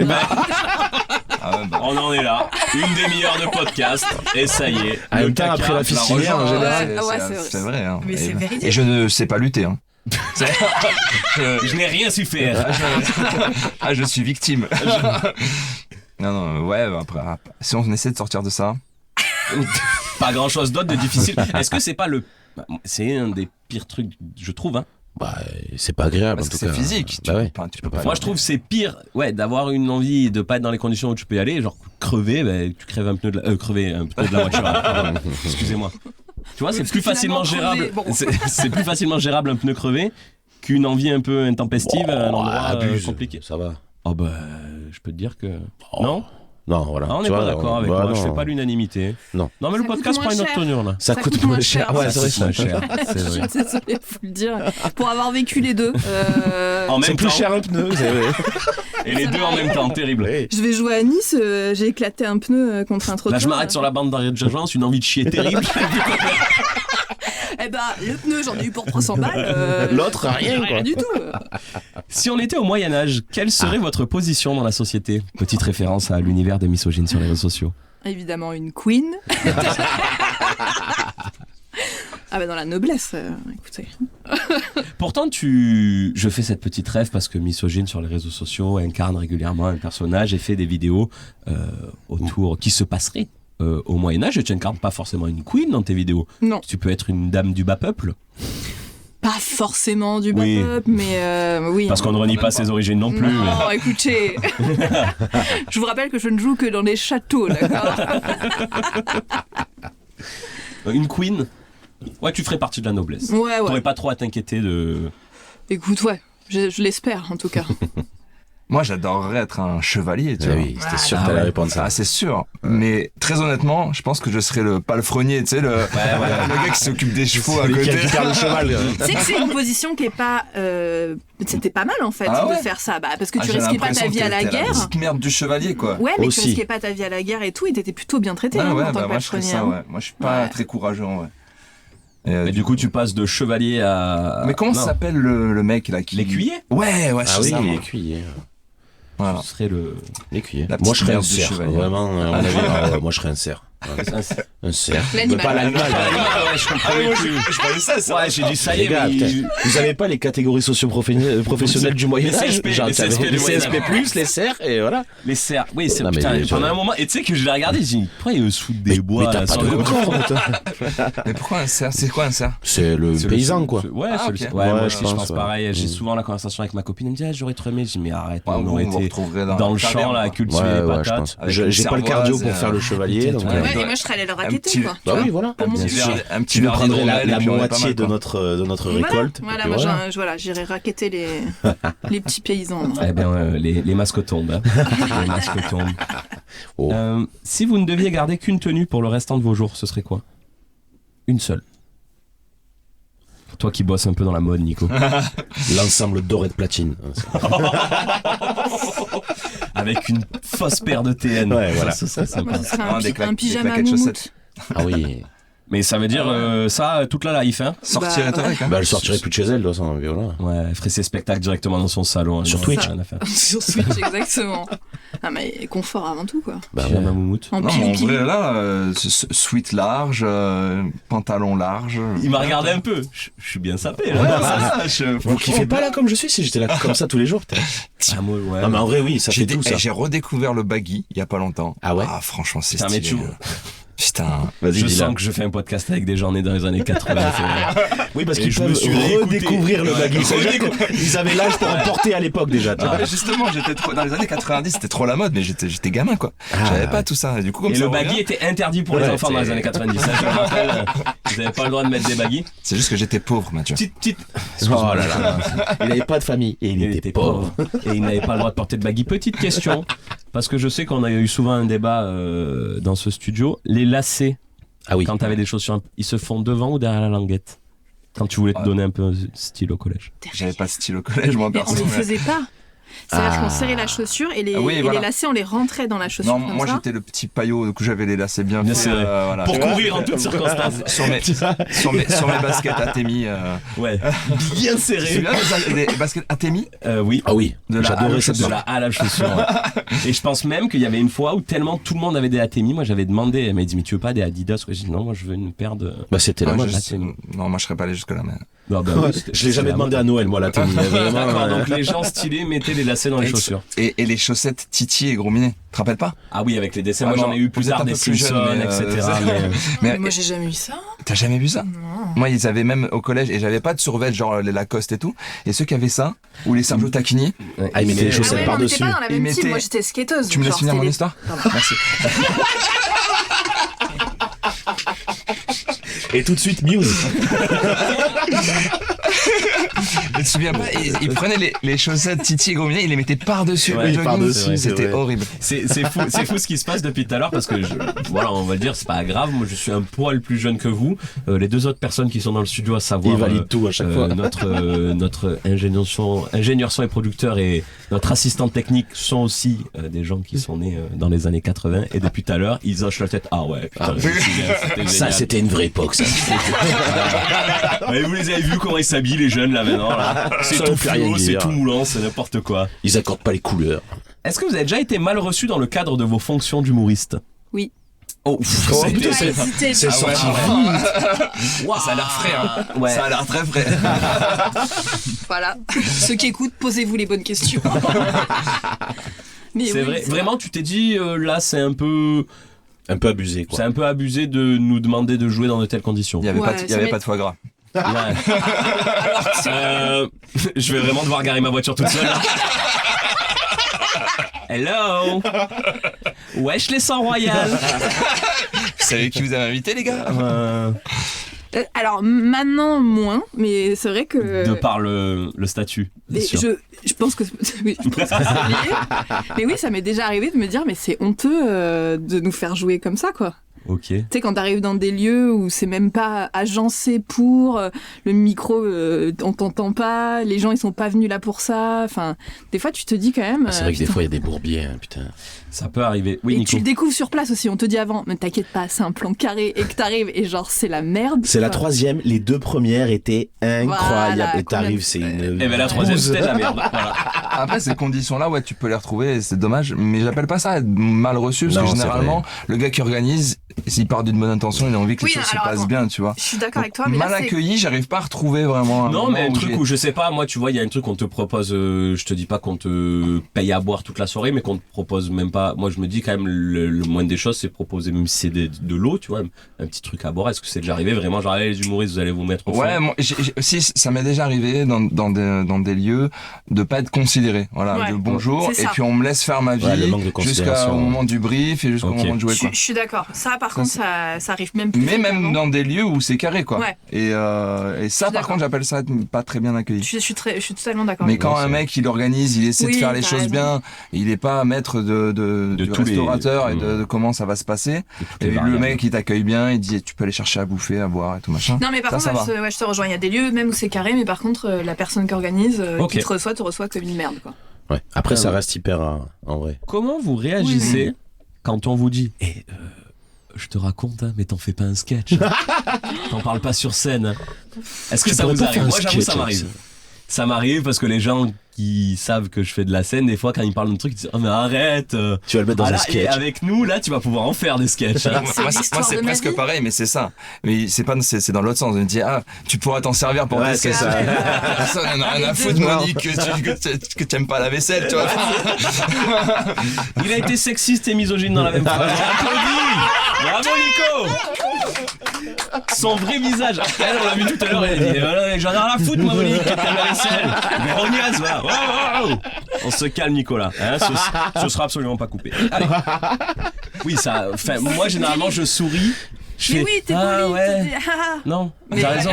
On en est là. Une demi-heure de podcast. Et ça y est. En même temps, après la fistinière, en général. C'est vrai. Hein. Mais c'est véridique. Et je ne sais pas lutter. Hein. Je n'ai rien su faire. Je suis victime. Non, ouais, après, si on essaie de sortir de ça. Pas grand chose d'autre de difficile. Est-ce que c'est pas c'est un des pires trucs, je trouve, hein? Bah, c'est pas agréable. Parce en tout que cas. c'est physique. Bah ouais. Tu peux pas. Moi, je trouve que c'est pire, d'avoir une envie de pas être dans les conditions où tu peux y aller, genre crever, tu crèves un pneu de la voiture. Pardon. Excusez-moi. Tu vois, c'est plus facilement gérable. Bon. C'est plus facilement gérable un pneu crevé qu'une envie un peu intempestive à un endroit compliqué. Ça va. Oh bah, je peux te dire que non. Non, voilà. On n'est pas d'accord avec moi. Je fais pas l'unanimité. Non. Non, mais le podcast prend une autre tournure là. Ça coûte moins cher. Ouais, c'est vrai, c'est moins cher. Je suis désolée, faut le dire. Pour avoir vécu les deux. C'est plus cher un pneu. Et les deux en même temps, terrible. Je vais jouer à Nice, j'ai éclaté un pneu contre un trottoir. Là, je m'arrête sur la bande d'arrêt d'urgence, une envie de chier terrible. Eh ben, le pneu, j'en ai eu pour 300 balles. L'autre, rien, quoi. Du tout. Si on était au Moyen-Âge, quelle serait votre position dans la société? Petite référence à l'univers des misogynes sur les réseaux sociaux. Évidemment, une queen. Ah bah dans la noblesse, écoutez. Pourtant, je fais cette petite rêve parce que Misogyne sur les réseaux sociaux incarne régulièrement un personnage et fait des vidéos autour qui se passeraient au Moyen-Âge. Et tu n'incarnes pas forcément une queen dans tes vidéos. Non. Tu peux être une dame du bas peuple. Pas forcément du bas peuple, mais oui. Parce qu'on ne renie pas ses origines non plus. Non, écoutez. Je vous rappelle que je ne joue que dans les châteaux, d'accord. Une queen. Ouais, tu ferais partie de la noblesse. Ouais. T'aurais pas trop à t'inquiéter de... Écoute, je l'espère, en tout cas. Moi, j'adorerais être un chevalier, tu vois. Oui, c'était sûr que t'allais répondre ça. Ah, c'est sûr. Mais très honnêtement, je pense que je serais le palefrenier, tu sais, le gars qui s'occupe des chevaux à côté. Qui perd le cheval. Tu sais que c'est une position qui est pas... C'était pas mal, en fait, de faire ça. Bah, parce que tu risquais pas ta vie à la guerre. La petite merde du chevalier, quoi. Ouais, mais tu risquais pas ta vie à la guerre et tout, et t'étais plutôt bien traité en tant que moi, je ferais ça, ouais. Moi, je suis pas très courageux, ouais. Mais du coup, tu passes de chevalier à... Mais comment s'appelle le mec là qui... L'écuyer? Ouais, ah oui, l'écuyer. Voilà. Ce serait l'écuyer. Moi, je serais un cerf. Vraiment, à mon avis, moi, je serais un cerf. Un cerf. L'animal. Pas l'animal. Je comprenais plus. Je parlais ça. Ouais, j'ai dit ça y est, mais... Vous avez pas les catégories socio-professionnelles du Moyen-Âge? Les CSP+, les cerfs, et voilà. Les cerfs, oui, c'est putain, pendant un moment, et tu sais que je l'ai regardé, j'ai dit, pourquoi il y a un sous des bois? Mais t'as pas de corps, Mais pourquoi un cerf? C'est quoi un cerf? C'est le paysan, quoi. Ouais, moi aussi, je pense pareil. J'ai souvent la conversation avec ma copine, elle me dit, j'aurais trop aimé. Je dis, mais arrête, on aurait été dans le champ, là, à cultiver les patates. J'ai pas le cardio pour faire le chevalier, donc... Ouais, et moi je serais allé le raqueter, quoi. Bah oui, voilà. Un petit tu nous prendrais la moitié moitié de notre récolte. Voilà, moi j'irais raqueter les petits paysans. Eh bien, les masques tombent. Les masques tombent. Si vous ne deviez garder qu'une tenue pour le restant de vos jours, ce serait quoi? Une seule. Toi qui bosses un peu dans la mode, Nico. L'ensemble doré de platine. Avec une fausse paire de TN. Ouais, voilà. Ça serait un pyjama moumoute. Ah oui. Mais ça veut dire ça toute la life, hein? Sortirait avec, hein? Bah, elle sortirait plus de chez elle, de toute façon, voilà. Ouais, elle ferait ses spectacles directement dans son salon. Sur Twitch. Sur Twitch, exactement. Ah, mais confort avant tout, quoi. Bah, ouais. Ma moumoute. Non, mais en vrai, là, sweat large, pantalon large. Il m'a regardé un peu. Je suis bien sapé, là. Vous kiffez pas, là, comme je suis? Si j'étais là comme ça tous les jours, peut-être. Ah, moi, ouais. Non, mais en vrai, oui, ça fait tout, ça. J'ai redécouvert le baggy il y a pas longtemps. Ah ouais? Ah, franchement, c'est stylé. Putain, je sens que je fais un podcast avec des gens nés dans les années 80. Oui, parce qu'ils peuvent redécouvrir le baggy. Ils avaient l'âge pour en porter à l'époque déjà. Justement, dans les années 90, c'était trop la mode, mais j'étais gamin, quoi. J'avais pas tout ça. Du coup, comme et ça, le baggy était interdit pour les enfants dans les années 90. Ça, je me rappelle. Vous n'avez pas le droit de mettre des baggy. C'est juste que j'étais pauvre, Mathieu. Oh là là. Il n'avait pas de famille et il était pauvre. Et il n'avait pas le droit de porter de baggy. Petite question, parce que je sais qu'on a eu souvent un débat dans ce studio. Les lacets, quand t'avais des chaussures, ils se font devant ou derrière la languette? Quand tu voulais te donner un peu de style au collège. J'avais pas de style au collège, moi, perso. On ne faisait pas. C'est-à-dire qu'on serrait la chaussure et les lacets, on les rentrait dans la chaussure. Non, comme moi ça. j'étais le petit paillot, du coup j'avais les lacets bien Bien faits. serrés. Voilà. Pour courir en toutes circonstances. sur mes baskets Atemi. Ouais, bien Tu te serré. souviens des baskets Atemi? Oui. Ah oui, j'adorais cette de la A à la chaussure. Ouais. Et je pense même qu'il y avait une fois où tellement tout le monde avait des Atemi, moi j'avais demandé, elle m'a dit mais tu veux pas des Adidas? J'ai dit non, moi je veux une paire de. Bah c'était la mode. Non, moi je serais pas allé jusque là. Mais... Non, bah, oui, Je l'ai jamais demandé à Noël, moi, la tenue. D'accord, donc les gens stylés mettaient les lacets dans les chaussures. Et les chaussettes Titi et Gros Minet, tu te rappelles pas? Ah oui, avec les dessins, moi Ah j'en non, ai eu plus vous êtes tard, un des peu plus Simpsons, jeune, etc. Mais moi, j'ai jamais eu ça. T'as jamais vu ça? Non. Moi, ils avaient même au collège, et j'avais pas de survêt, genre les Lacoste et tout. Et ceux qui avaient ça, ou les Sergio Tacchini. Ah, ils mettaient les chaussettes Ah ouais, non, mais t'es par-dessus. pas dans la Ils même team. mettaient- Moi, j'étais skateuse. Tu me laisses genre, finir mon c'était histoire? Pardon. Merci. Et tout de suite, Muse. Je me souviens pas, ils prenaient les chaussettes Titi et Gros Minet, ils les mettaient par-dessus Ouais, le jogging. par-dessus, c'est C'était vrai. horrible. C'est fou ce qui se passe depuis tout à l'heure parce que voilà, on va le dire, c'est pas grave. Moi, je suis un poil plus jeune que vous. Les deux autres personnes qui sont dans le studio, à savoir Ils valident tout à chaque fois. notre ingénieur son et producteur et notre assistante technique sont aussi des gens qui sont nés dans les années 80 et depuis tout à l'heure, ils hochent la tête. Ah ouais, putain, je me souviens, c'était Ça, génial. c'était une vraie époque, ça. Ouais, vous les avez vus comment ils s'habillent les jeunes là maintenant là. C'est Ça tout veut plus rien fluo, c'est dire. tout moulant, c'est n'importe quoi. Ils accordent pas les couleurs. Est-ce que vous avez déjà été mal reçu dans le cadre de vos fonctions d'humoriste? Oui. Oh, putain, c'est sorti vite. Wow. Ça a l'air frais, hein. Ouais. Ça a l'air très frais. Voilà. Ceux qui écoutent, posez-vous les bonnes questions. Mais C'est oui, vrai. Vraiment, tu t'es dit là, c'est un peu abusé, quoi. C'est un peu abusé de nous demander de jouer dans de telles conditions. Il y avait, Ouais, il y avait pas de foie gras. Ouais. Je vais vraiment devoir garer ma voiture toute seule. Là. Hello. Wesh les sangs royales. Vous savez qui vous avez invité, les gars? alors maintenant moins, mais c'est vrai que. De par le statut. bien Et sûr. je pense que oui, je pense que c'est lié. Mais oui, ça m'est déjà arrivé de me dire mais c'est honteux de nous faire jouer comme ça quoi. Ok. Tu sais, quand t'arrives dans des lieux où c'est même pas agencé pour, le micro, on t'entend pas, les gens ils sont pas venus là pour ça. Enfin, des fois tu te dis quand même. C'est vrai que des putain. fois, il y a des bourbiers, hein, putain. Ça peut arriver. Oui, Et Nico. tu le découvres sur place aussi, on te dit avant, mais t'inquiète pas, c'est un plan carré et que t'arrives et genre c'est la merde. C'est la quoi. troisième, les deux premières étaient incroyables. Voilà, Et t'arrives, c'est une. Et ben la troisième, bouse. c'était la merde. Voilà. Après, ces conditions-là, ouais, tu peux les retrouver, et c'est dommage, mais j'appelle pas ça être mal reçu, parce Non, que c'est généralement, le gars qui organise, s'il part d'une bonne intention, il a envie que Oui, les choses se alors, passent attends. bien, tu vois. Je suis d'accord avec toi, Donc, mais mal là c'est. accueilli, j'arrive pas à retrouver vraiment un Non, moment mais un truc j'ai- où je sais pas, moi tu vois, il y a un truc qu'on te propose, je te dis pas qu'on te paye à boire toute la soirée, mais qu'on te propose même pas. Moi je me dis quand même le moindre des choses c'est proposer, même si c'est de l'eau, tu vois, un petit truc à boire. Est-ce que c'est déjà arrivé vraiment, genre allez, les humoristes vous allez vous mettre au fond? Ouais, moi, si ça m'est déjà arrivé dans des lieux de pas être considéré. Voilà, Ouais, le bonjour, c'est et ça. puis on me laisse faire ma vie Ouais, le manque de jusqu'au considération. moment du brief et jusqu'au Ok. moment de jouer, quoi. Je suis d'accord. Ça, par contre, c'est- ça arrive même plus. Mais même fréquemment. dans des lieux où c'est carré, quoi. Ouais. Et ça, par d'accord. contre, j'appelle ça être pas très bien accueilli. Je suis totalement d'accord. Mais avec quand toi. un mec il organise, il essaie Oui, de faire les t'as choses raison. bien, il est pas maître du tous les- restaurateur et de comment ça va se passer. les Et le variables. mec il t'accueille bien, il dit tu peux aller chercher à bouffer, à boire et tout machin. Non, mais par Ça contre, va. ouais, je te rejoins. Il y a des lieux même où c'est carré, mais par contre, la personne qui organise, Ok. qui te reçoit comme une merde, quoi. Ouais. Après, ça ouais. reste hyper en vrai. Comment vous réagissez quand on vous dit je te raconte, hein, mais t'en fais pas un sketch. T'en parles pas sur scène. Est-ce que Tu ça pourrais vous pas arrive? faire un Moi, j'avoue, sketch ça avec m'arrive. ça. Ça m'arrive parce que les gens qui savent que je fais de la scène, des fois, quand ils me parlent de trucs, ils disent oh, mais arrête. Tu vas le mettre dans Ah un là, et sketch. avec nous, là, tu vas pouvoir en faire des sketchs. hein. C'est l'histoire c'est de ma presque vie. pareil, mais c'est ça. Mais c'est dans l'autre sens. On me dit tu pourras t'en servir pour Ouais, des c'est sketchs. ça. Personne n'en a rien à foutre, Monique, que t'aimes pas la vaisselle, tu vois. Il a été sexiste et misogyne dans la même phrase. Applaudis. Bravo Nico. Son vrai visage. Elle, on l'a vu tout à l'heure, elle a dit j'en ai rien à foutre, moi, Monique, que t'aimes la vaisselle. Grognasse, va. Wow, wow. On se calme, Nicolas. Hein, ce sera absolument pas coupé. Allez. Oui, ça. Enfin, moi, généralement, je souris. Je Mais fais, oui, t'es ah poli. ouais. Non, t'as raison.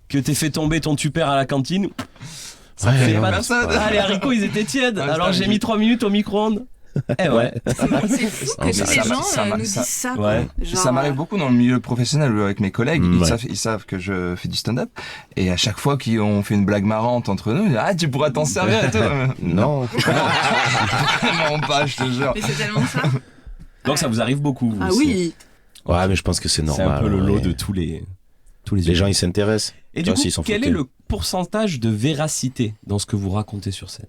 Que t'aies fait tomber ton tupper à la cantine. Ça Ouais, fait non, pas personne. Ah, les haricots, ils étaient tièdes. Ouais, Alors putain, j'ai mis 3 minutes au micro-ondes. Eh ouais. C'est fou que tous les gens nous disent ça. quoi. Ouais. Genre, Ça m'arrive beaucoup dans le milieu professionnel avec mes collègues. Ouais. Ils savent que je fais du stand-up. Et à chaque fois qu'on fait une blague marrante entre nous, ils disent, ah, tu pourras t'en servir et tout. Non. Vraiment pas, je te jure. Mais c'est tellement ça. Donc ça vous arrive beaucoup. vous Ah aussi. oui. Ouais, mais je pense que c'est C'est normal. un peu le lot ouais. de tous les Les gens, ils s'intéressent. Et Tu du vois, coup, s'ils sont quel est foutés. le pourcentage de véracité dans ce que vous racontez sur scène?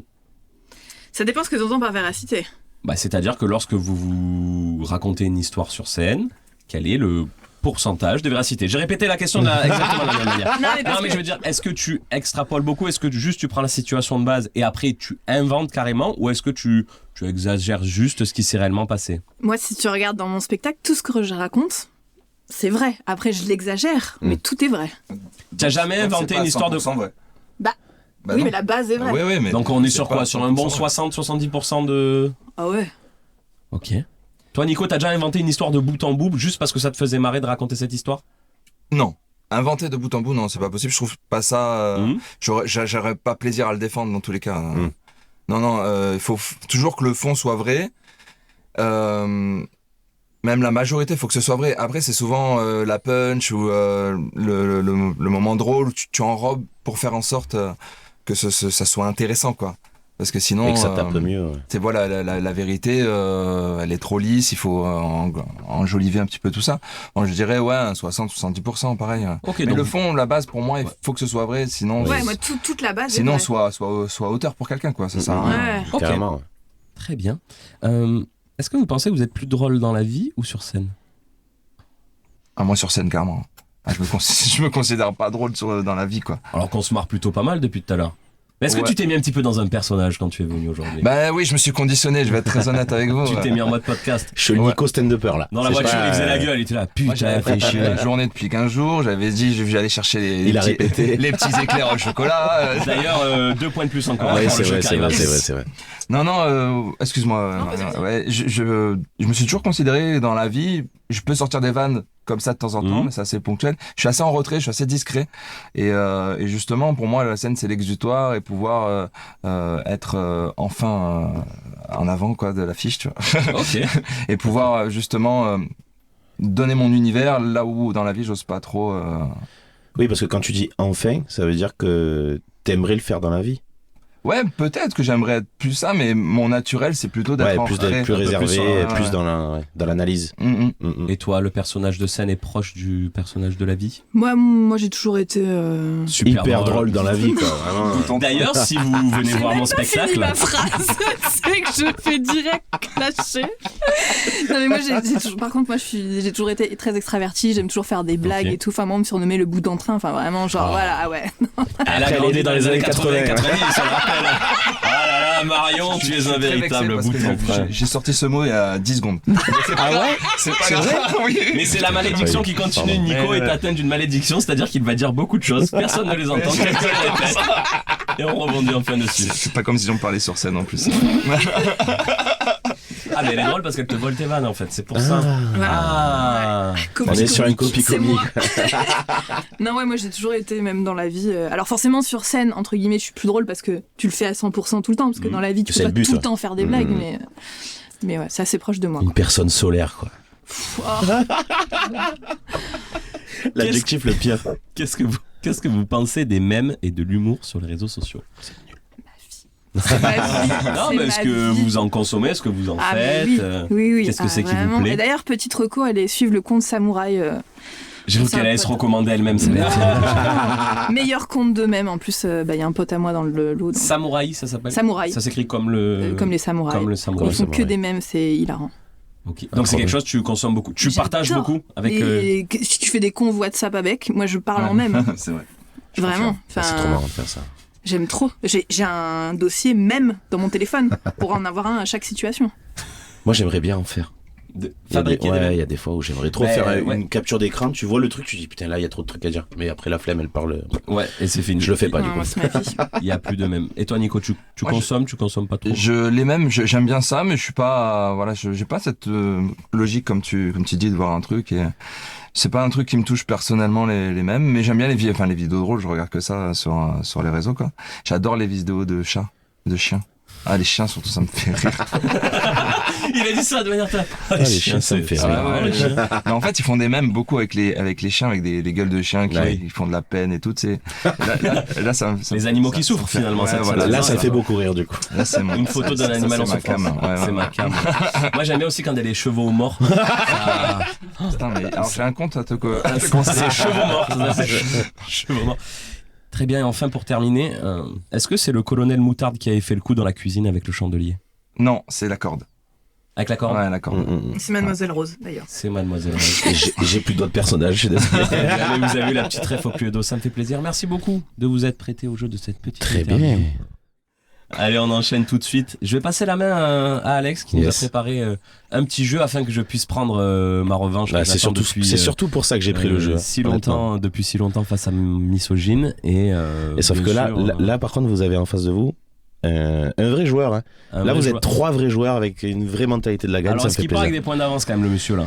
Ça dépend ce que tu entends par véracité. Bah, c'est-à-dire que lorsque vous racontez une histoire sur scène, quel est le pourcentage de véracité? J'ai répété la question exactement de la même manière. Non, mais Je veux dire, est-ce que tu extrapoles beaucoup? Est-ce que juste tu prends la situation de base et après tu inventes carrément? Ou est-ce que tu exagères juste ce qui s'est réellement passé? Moi, si tu regardes dans mon spectacle, tout ce que je raconte, c'est vrai. Après, je l'exagère, mais tout est vrai. Tu n'as jamais inventé une histoire de... vrai. Bah oui, non. mais la base est vraie. Oui, oui, mais Donc on est c'est sur pas quoi? Sur un bon 100%. 60-70% de... Ah ouais. Ok. Toi, Nico, t'as déjà inventé une histoire de bout en bout juste parce que ça te faisait marrer de raconter cette histoire? Non. Inventer de bout en bout, non, c'est pas possible. Je trouve pas ça. J'aurais pas plaisir à le défendre dans tous les cas. Non, il faut toujours que le fond soit vrai. Même la majorité, il faut que ce soit vrai. Après, c'est souvent la punch ou le moment drôle où tu enrobes pour faire en sorte que ça soit intéressant, quoi. Parce que sinon, Et que ça tape mieux. Ouais. c'est voilà, la vérité, elle est trop lisse. Il faut enjoliver un petit peu tout ça. Bon, je dirais ouais, 60-70%, pareil. Ok, Mais donc- le fond, la base, pour moi, il faut que ce soit vrai. Sinon, Ouais, moi, toute la base sinon est vraie. soit auteur pour quelqu'un, quoi. Ça sert à rien. Ouais. Ok. Carrément. Ouais. Très bien. Est-ce que vous pensez que vous êtes plus drôle dans la vie ou sur scène? Ah, moi sur scène, carrément. Ah, je me considère pas drôle dans la vie, quoi. Alors qu'on se marre plutôt pas mal depuis tout à l'heure. Mais est-ce que Ouais. tu t'es mis un petit peu dans un personnage quand tu es venu aujourd'hui? Bah oui, je me suis conditionné. Je vais être très honnête avec vous. Tu t'es mis en mode podcast. Je suis le Nico stand-upper là. Dans la C'est voiture, pas- il faisait la gueule, il était là, Moi, putain, j'avais fait fait chier. la journée depuis 15 jours. J'avais dit, j'allais chercher Il a répété. les petits éclairs au chocolat. D'ailleurs, 2 points de plus encore. Ouais, pour c'est le jeu vrai, qui c'est arrive vrai, après. c'est vrai. Non, excuse-moi. Non, vas-y, vas-y. Ouais, je me suis toujours considéré dans la vie, je peux sortir des vannes comme ça de temps en temps, mais c'est assez ponctuel. Je suis assez en retrait, je suis assez discret. Et justement, pour moi, la scène, c'est l'exutoire et pouvoir être enfin en avant quoi de l'affiche, tu vois. Ok. Et pouvoir justement donner mon univers là où dans la vie, j'ose pas trop. Oui, parce que quand tu dis enfin, ça veut dire que t'aimerais le faire dans la vie. Ouais, peut-être que j'aimerais être plus ça, mais mon naturel, c'est plutôt d'être Ouais, en plus retrait, d'être plus un peu réservé, sur- plus dans l'analyse. Et toi, le personnage de scène est proche du personnage de la vie? Moi, j'ai toujours été. Super Hyper drôle dans la vie, quoi. Vraiment. D'ailleurs, si vous venez voir mon Fini spectacle, ma phrase, c'est que je fais direct clasher. Non mais moi par contre moi j'ai toujours été très extravertie, j'aime toujours faire des blagues Ok. et tout. Enfin moi on me surnommait le bout d'entrain. Enfin vraiment genre voilà ah ouais. elle a Après, grandi elle est dans les années 80, 90, on le rappelle. Ah là là, Marion, tu es un véritable bout de ton frère. J'ai sorti ce mot il y a 10 secondes. Ah ouais? C'est pas grave. Oui. Mais c'est la malédiction qui continue. Nico est atteint d'une malédiction, c'est-à-dire qu'il va dire beaucoup de choses, personne ne les entend, quelqu'un les répète, et on rebondit enfin dessus. C'est pas comme si j'en parlais sur scène en plus. Ah mais elle est drôle parce qu'elle te vole tes vannes en fait, c'est pour ça. Ah. On est sur une copie C'est comique. moi. Non ouais moi j'ai toujours été même dans la vie. Alors forcément sur scène entre guillemets je suis plus drôle parce que tu le fais à 100% tout le temps parce que dans la vie tu C'est peux le pas but, tout le ouais. temps faire des blagues mais ouais c'est assez proche de moi. Une personne solaire, quoi. L'adjectif le pire. Qu'est-ce que vous pensez des mèmes et de l'humour sur les réseaux sociaux? C'est ma vie. Non, c'est mais est-ce ma que vie. vous en consommez? Est-ce que vous en Ah, faites? mais oui. Qu'est-ce que c'est qui vous vraiment. plaît? Et d'ailleurs, petite reco, allez suivre le compte Samouraï. J'ai vu c'est qu'elle un allait se pote. recommander elle-même. Ça Meilleur compte d'eux-mêmes. En plus, il y a un pote à moi dans le lot. donc- Samouraï, ça s'appelle? Samouraï. Ça s'écrit comme le. Comme les samouraïs. Comme le Ils samouraï. font que des mèmes, c'est hilarant. Ok. Donc c'est quelque chose que tu consommes beaucoup. Tu partages J'adore. beaucoup avec. Et si tu fais des convos WhatsApp avec, moi je parle en même. C'est vrai. Vraiment. C'est trop Enfin, marrant de faire ça. j'aime trop. J'ai un dossier même dans mon téléphone pour en avoir un à chaque situation. Moi, j'aimerais bien en faire. Fabriquer des Ouais, mèmes. il y a des fois où j'aimerais trop Ben, faire ouais. une capture d'écran. Tu vois le truc, tu dis putain, là, il y a trop de trucs à dire. Mais après, la flemme, elle parle. Ouais, et c'est fini. Je le fais pas, du Non, coup. c'est ma vie. Il y a plus de mèmes. Et toi, Nico, tu Moi, tu consommes pas trop? Les mêmes, j'aime bien ça, mais je suis pas, voilà, j'ai pas cette logique comme tu dis de voir un truc et c'est pas un truc qui me touche personnellement les mêmes, mais j'aime bien les vidéos drôles. Je regarde que ça sur les réseaux quoi. J'adore les vidéos de chats, de chiens. Ah, les chiens, surtout, ça me fait rire. Il a dit ça de manière très... les chiens, ça me fait rire. Ah ouais, les chiens. Mais en fait, ils font des mèmes beaucoup avec les chiens, avec des gueules de chiens qui Ouais. ils font de la peine et tout. Là, ça Les animaux qui ça souffrent, fait- finalement, ouais, cette voilà. Là, ça ça fait va. beaucoup rire du coup. Là, c'est Une photo d'un animal en c'est ma souffrance. cam. Ouais, C'est ouais. ma cam. Moi, j'aime bien aussi quand il y a les chevaux morts. Ah, Putain, mais alors j'ai un compte à te c'est chevaux morts. Ça, c'est chevaux morts. Très bien, et enfin pour terminer, est-ce que c'est le colonel Moutarde qui avait fait le coup dans la cuisine avec le chandelier? Non, c'est la corde. Avec la corde? Ouais, la corde. C'est Mademoiselle Rose, d'ailleurs. C'est Mademoiselle Rose. Et j'ai plus d'autres personnages, je suis désolé. Vous avez eu la petite ref au plus d'eau, ça me fait plaisir. Merci beaucoup de vous être prêté au jeu de cette petite Très interview. bien. Allez, on enchaîne tout de suite. Je vais passer la main à Alex qui nous a Yes. préparé un petit jeu afin que je puisse prendre ma revanche. Bah, que c'est j'attends surtout, depuis, c'est surtout pour ça que j'ai pris le jeu. si honnêtement. longtemps, depuis si longtemps face à Misogyne. Et Sauf bien que là, sûr, là, par contre, vous avez en face de vous un vrai joueur. Hein. un Là, vrai vous joueur. êtes 3 vrais joueurs avec une vraie mentalité de la gagne. Alors, Ça me est-ce fait qu'il part avec plaisir. des points d'avance quand même, le monsieur là?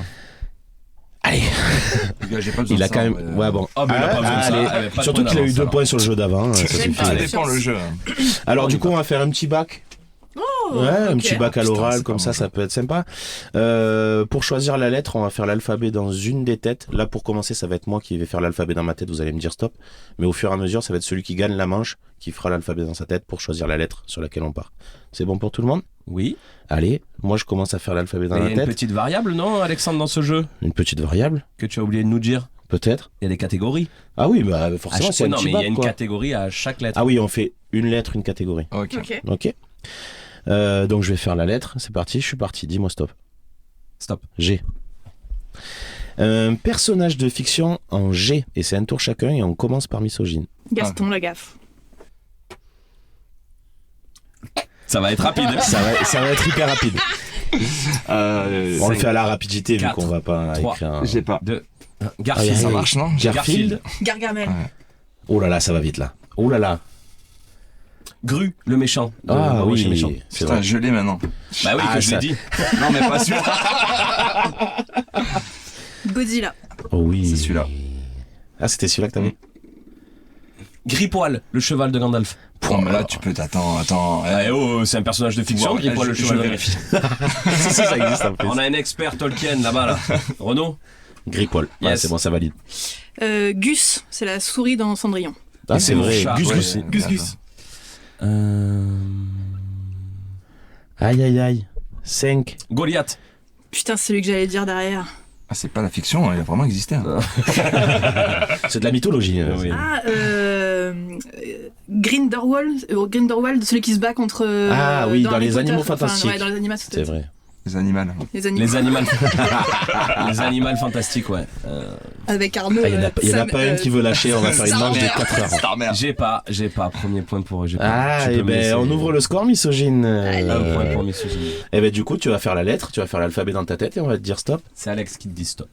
Allez, Les gars, j'ai pas besoin il de a ça, quand même. mais, Ouais, bon. Oh, mais il a pas besoin de ça. allez. Allez, pas de Surtout points qu'il a eu d'avance, 2 alors. points sur le jeu d'avant. Ça J'aime suffit. pas. Ça dépend le jeu. Alors, du coup, on va faire un petit bac. Oh, Ouais, un ok. petit bac à Putain, l'oral, c'est comme pas ça, bon. ça peut être sympa. Pour choisir la lettre, on va faire l'alphabet dans une des têtes. Là, pour commencer, ça va être moi qui vais faire l'alphabet dans ma tête. Vous allez me dire stop. Mais au fur et à mesure, ça va être celui qui gagne la manche qui fera l'alphabet dans sa tête pour choisir la lettre sur laquelle on part. C'est bon pour tout le monde? Oui. Allez, moi je commence à faire l'alphabet dans Et il y la a une tête. petite variable, non, Alexandre, dans ce jeu Une petite variable, que tu as oublié de nous dire? peut-être. Il y a des catégories. Ah oui, bah À forcément, chaque- c'est un non, petit mais il y a bac, une quoi. catégorie à chaque lettre. Ah oui, on fait une lettre, une catégorie. Ok. Ok. Ok. Donc je vais faire la lettre. C'est parti, je suis parti. Dis-moi stop. Stop. G. Un personnage de fiction en G. Et c'est un tour chacun et on commence par Misogyne. Gaston Lagaffe. Ça va être rapide. Ça va être hyper rapide. On le fait à la rapidité vu 4, qu'on va pas 3, écrire un... J'ai pas. Garfield. Aïe, Ça aïe, marche, non? Garfield. Gargamel. Oh là là, ça va vite là. Oh là là. Gru, le méchant. de Ah Maurice oui, le méchant. c'est Putain, vrai. je l'ai maintenant. Bah oui, Ah, que je ça- l'ai dit. Non, mais pas sûr. Godzilla. Oh oui. C'est celui-là. Ah, c'était celui-là que t'avais. Gripoil, le cheval de Gandalf. Oh, mais là, tu peux t'attends. Attends. Eh oh, c'est un personnage de fiction, Bon, Gripoil, le je cheval de vérifie. Si, ça existe en plus. On a un expert Tolkien là-bas, là. Renaud. Gripoil. Ouais, Yes. c'est bon, ça valide. Gus, c'est la souris dans Cendrillon. Ah, c'est mon vrai. chat, Gus ouais. Gus. Gus Gus. Aïe aïe aïe. 5. Goliath. Putain, c'est celui que j'allais dire derrière. Ah, c'est pas la fiction, il a vraiment existé. Hein. C'est de la mythologie. Oui. Ah, Grindelwald, celui qui se bat contre. Ah oui, dans Harry les Potter. animaux Enfin, fantastiques. ouais, dans les animaux C'est vrai. Les animaux. Les animaux. Les animaux. Les animaux fantastiques, ouais. Avec Arnaud. Ah, il y en a pas une qui veut lâcher, on va faire une manche de 4 heures. Star merde. J'ai pas. Premier point pour. Ah, et ben on ouvre le score, Misogyne. Un point pour Misogyne. Et ben du coup, tu vas faire la lettre, tu vas faire l'alphabet dans ta tête et on va te dire stop. C'est Alex qui te dit stop.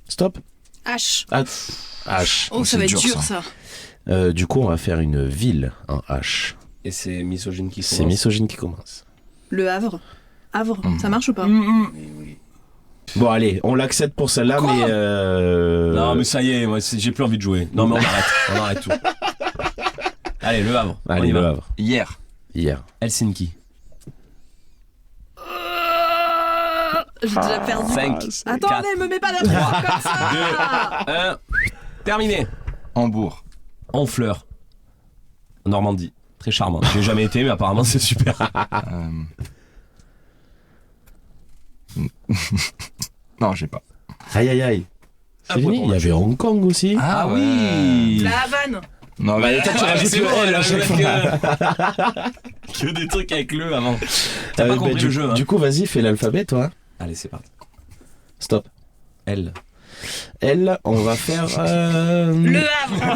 Stop. H. Ah, H. Oh, ça c'est va être dur, dur, ça. ça. Du coup, on va faire une ville en H. Et c'est Misogyne qui C'est commence. Misogyne qui commence. Le Havre. Havre, ça marche ou pas? Bon, allez, on l'accepte pour celle-là, Quoi mais. Non, mais ça y est, moi, j'ai plus envie de jouer. Non, mais on arrête tout. Allez, Le Havre. On Allez, y le va. Havre. Hier. Hier. Helsinki. J'ai déjà perdu. 5, Attendez, me mets pas la pression comme ça. 2, 1. Terminé. Hambourg. Honfleur. Normandie. Très charmant. J'ai jamais été, mais apparemment, c'est super. Non, j'ai pas. Aïe aïe aïe. C'est Un point fini. pour Il y Mathieu. avait Hong Kong aussi. Ah oui. La Havane. Non, mais toi, tu Ouais, rajoutes c'est le bon, L à chaque fois. Que des trucs avec le avant. T'as pas compris du, le jeu, hein. Du coup, vas-y, fais l'alphabet, toi. Allez, c'est parti. Stop. L. L, on va faire. Le Havre.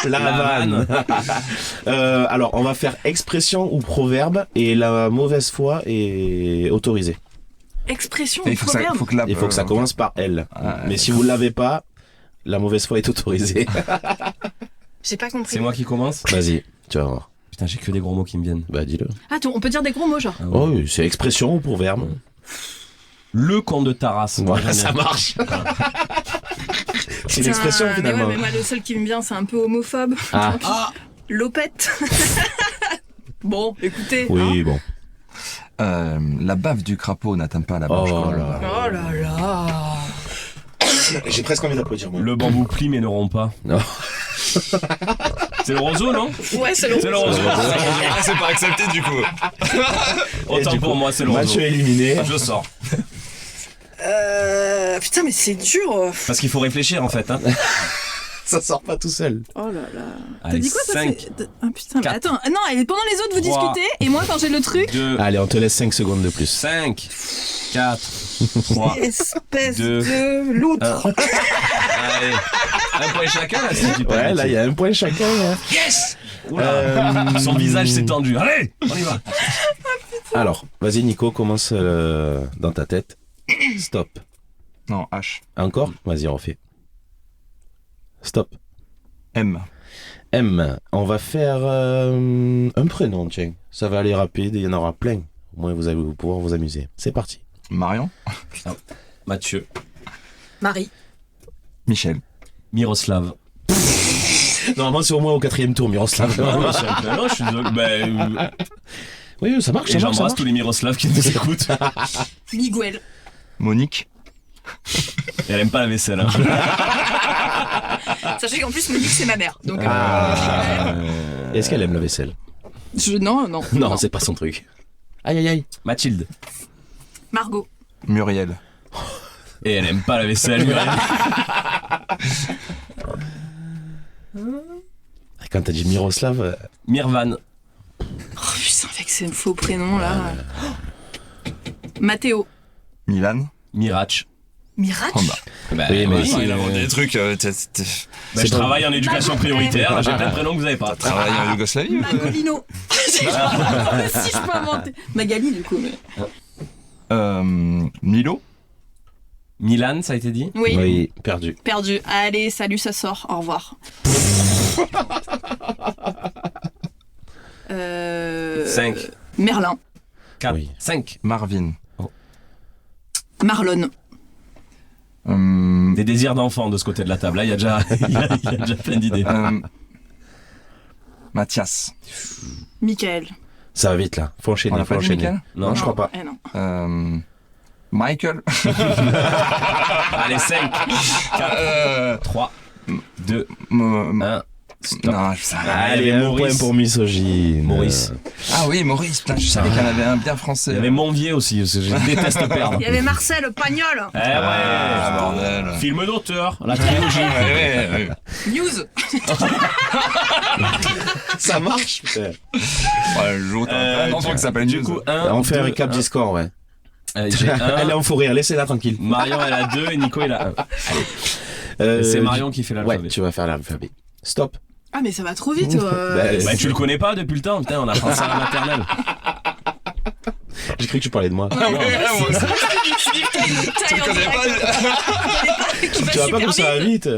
La Havane. Alors, on va faire expression ou proverbe et la mauvaise foi est autorisée. Expression il ou faut que ça, proverbe. Il faut que ça commence par L. Ah, Mais si vous ne l'avez pas, la mauvaise foi est autorisée. J'ai pas compris. C'est moi qui commence. Vas-y, tu vas voir. Putain, j'ai que des gros mots qui me viennent. Bah, dis-le. Attends, on peut dire des gros mots, genre. Ah ouais. Oh, oui, c'est expression ou proverbe. Le comte de Taras. Voilà, ça marche. C'est une expression Putain, finalement. Mais ouais, mais moi, le seul qui me vient, c'est un peu homophobe. Ah. Ah. Lopette. Bon, écoutez. Oui, bon. La bave du crapaud n'atteint pas la branche. Oh là. Oh là là. J'ai presque envie d'applaudir, moi. Le bambou plie mais ne rompt pas. Non. C'est le roseau, non? Ouais, c'est le C'est le roseau. Ah, c'est pas accepté du coup. Autant du pour coup, moi, c'est le roseau. Mathieu éliminé. Je sors. Putain, mais c'est dur. Parce qu'il faut réfléchir en fait. Hein. Ça sort pas tout seul. Oh là là. T'as Allez, dit quoi, ça 5, fait... Ah putain, mais 4, attends. Non, et pendant les autres, vous 3, discutez, et moi, quand j'ai le truc... 2, Allez, on te laisse 5 secondes de plus. 5, 4, 3, Espèce 2, de loutre. Allez, un point chacun là, si je dis pas de Ouais, là, il bêtises. y a un point chacun. Là. Yes. Oula, son visage s'est tendu. Allez, on y va. Alors, vas-y, Nico, commence dans ta tête. Stop. Non, H. Encore? Vas-y, on refait. Stop. M. M. On va faire un prénom, tiens. Ça va aller rapide, il y en aura plein. Au moins, vous allez pouvoir vous amuser. C'est parti. Marion. Mathieu, Marie. Michel. Miroslav. Normalement, c'est au moins au 4e tour, Miroslav. Non, je suis désolé. Ben, Oui, ça marche, et ça marche. j'embrasse tous les Miroslav qui nous écoutent. Miguel. Monique. Et elle aime pas la vaisselle. Hein. Sachez qu'en plus, Monique, c'est ma mère. Donc, Est-ce qu'elle aime la vaisselle? Non. Non, c'est pas son truc. Aïe, aïe, aïe. Mathilde. Margot. Muriel. Et elle aime pas la vaisselle. Muriel. Quand t'as dit Miroslav... Mirvan. Oh putain, avec ces faux prénoms là. Mathéo. Milan. Mirach. Mirach. Oh, bah. Bah, Oui, mais oui, c'est- Il a vendu des trucs. je travaille en éducation prioritaire. J'ai plein de prénoms que vous avez pas. Travaille en Yougoslavie. Magolino. Si je peux inventer. Magali du coup. Mais... Milo. Milan, ça a été dit? Oui. Oui, perdu. Perdu. Allez, salut, ça sort. Au revoir. 5, Merlin. 4, Oui. 5. Marvin. Marlon. Des désirs d'enfant de ce côté de la table. Là, il y a déjà, il y a déjà plein d'idées. Mathias. Michael. Ça va vite là. Faut enchaîner, On a faut pas dit enchaîner. Mickaël Non, je crois pas. Eh non. Michael. Allez, 5, 4, 3, 2, 1. Stop. Non, je savais. Allez, un Maurice. point pour misogyne. Maurice. Ah oui, Maurice. Putain, je savais qu'il y en avait un bien français. Il y avait Monvier aussi, parce que je déteste perdre. Il y avait Marcel Pagnol. Eh Ah, ouais. bordel. Film d'auteur, la trilogie. Ouais. News. Ça marche. putain. Ouais, le jour, t'as un enfant qui s'appelle Du News. coup, 1. On fait un récap du score, ouais. J'ai Elle est 1. en fou rire, laissez-la tranquille. Marion, elle a 2 et Nico, il a 1. C'est Marion qui fait l'alphabet. Ouais, tu vas faire l'alphabet. Stop. Ah mais ça va trop vite. Bah, tu le connais pas depuis le temps, putain, on a pensé à la maternelle. J'ai cru que tu parlais de moi. Tu Tu vas pas comme ça va vite.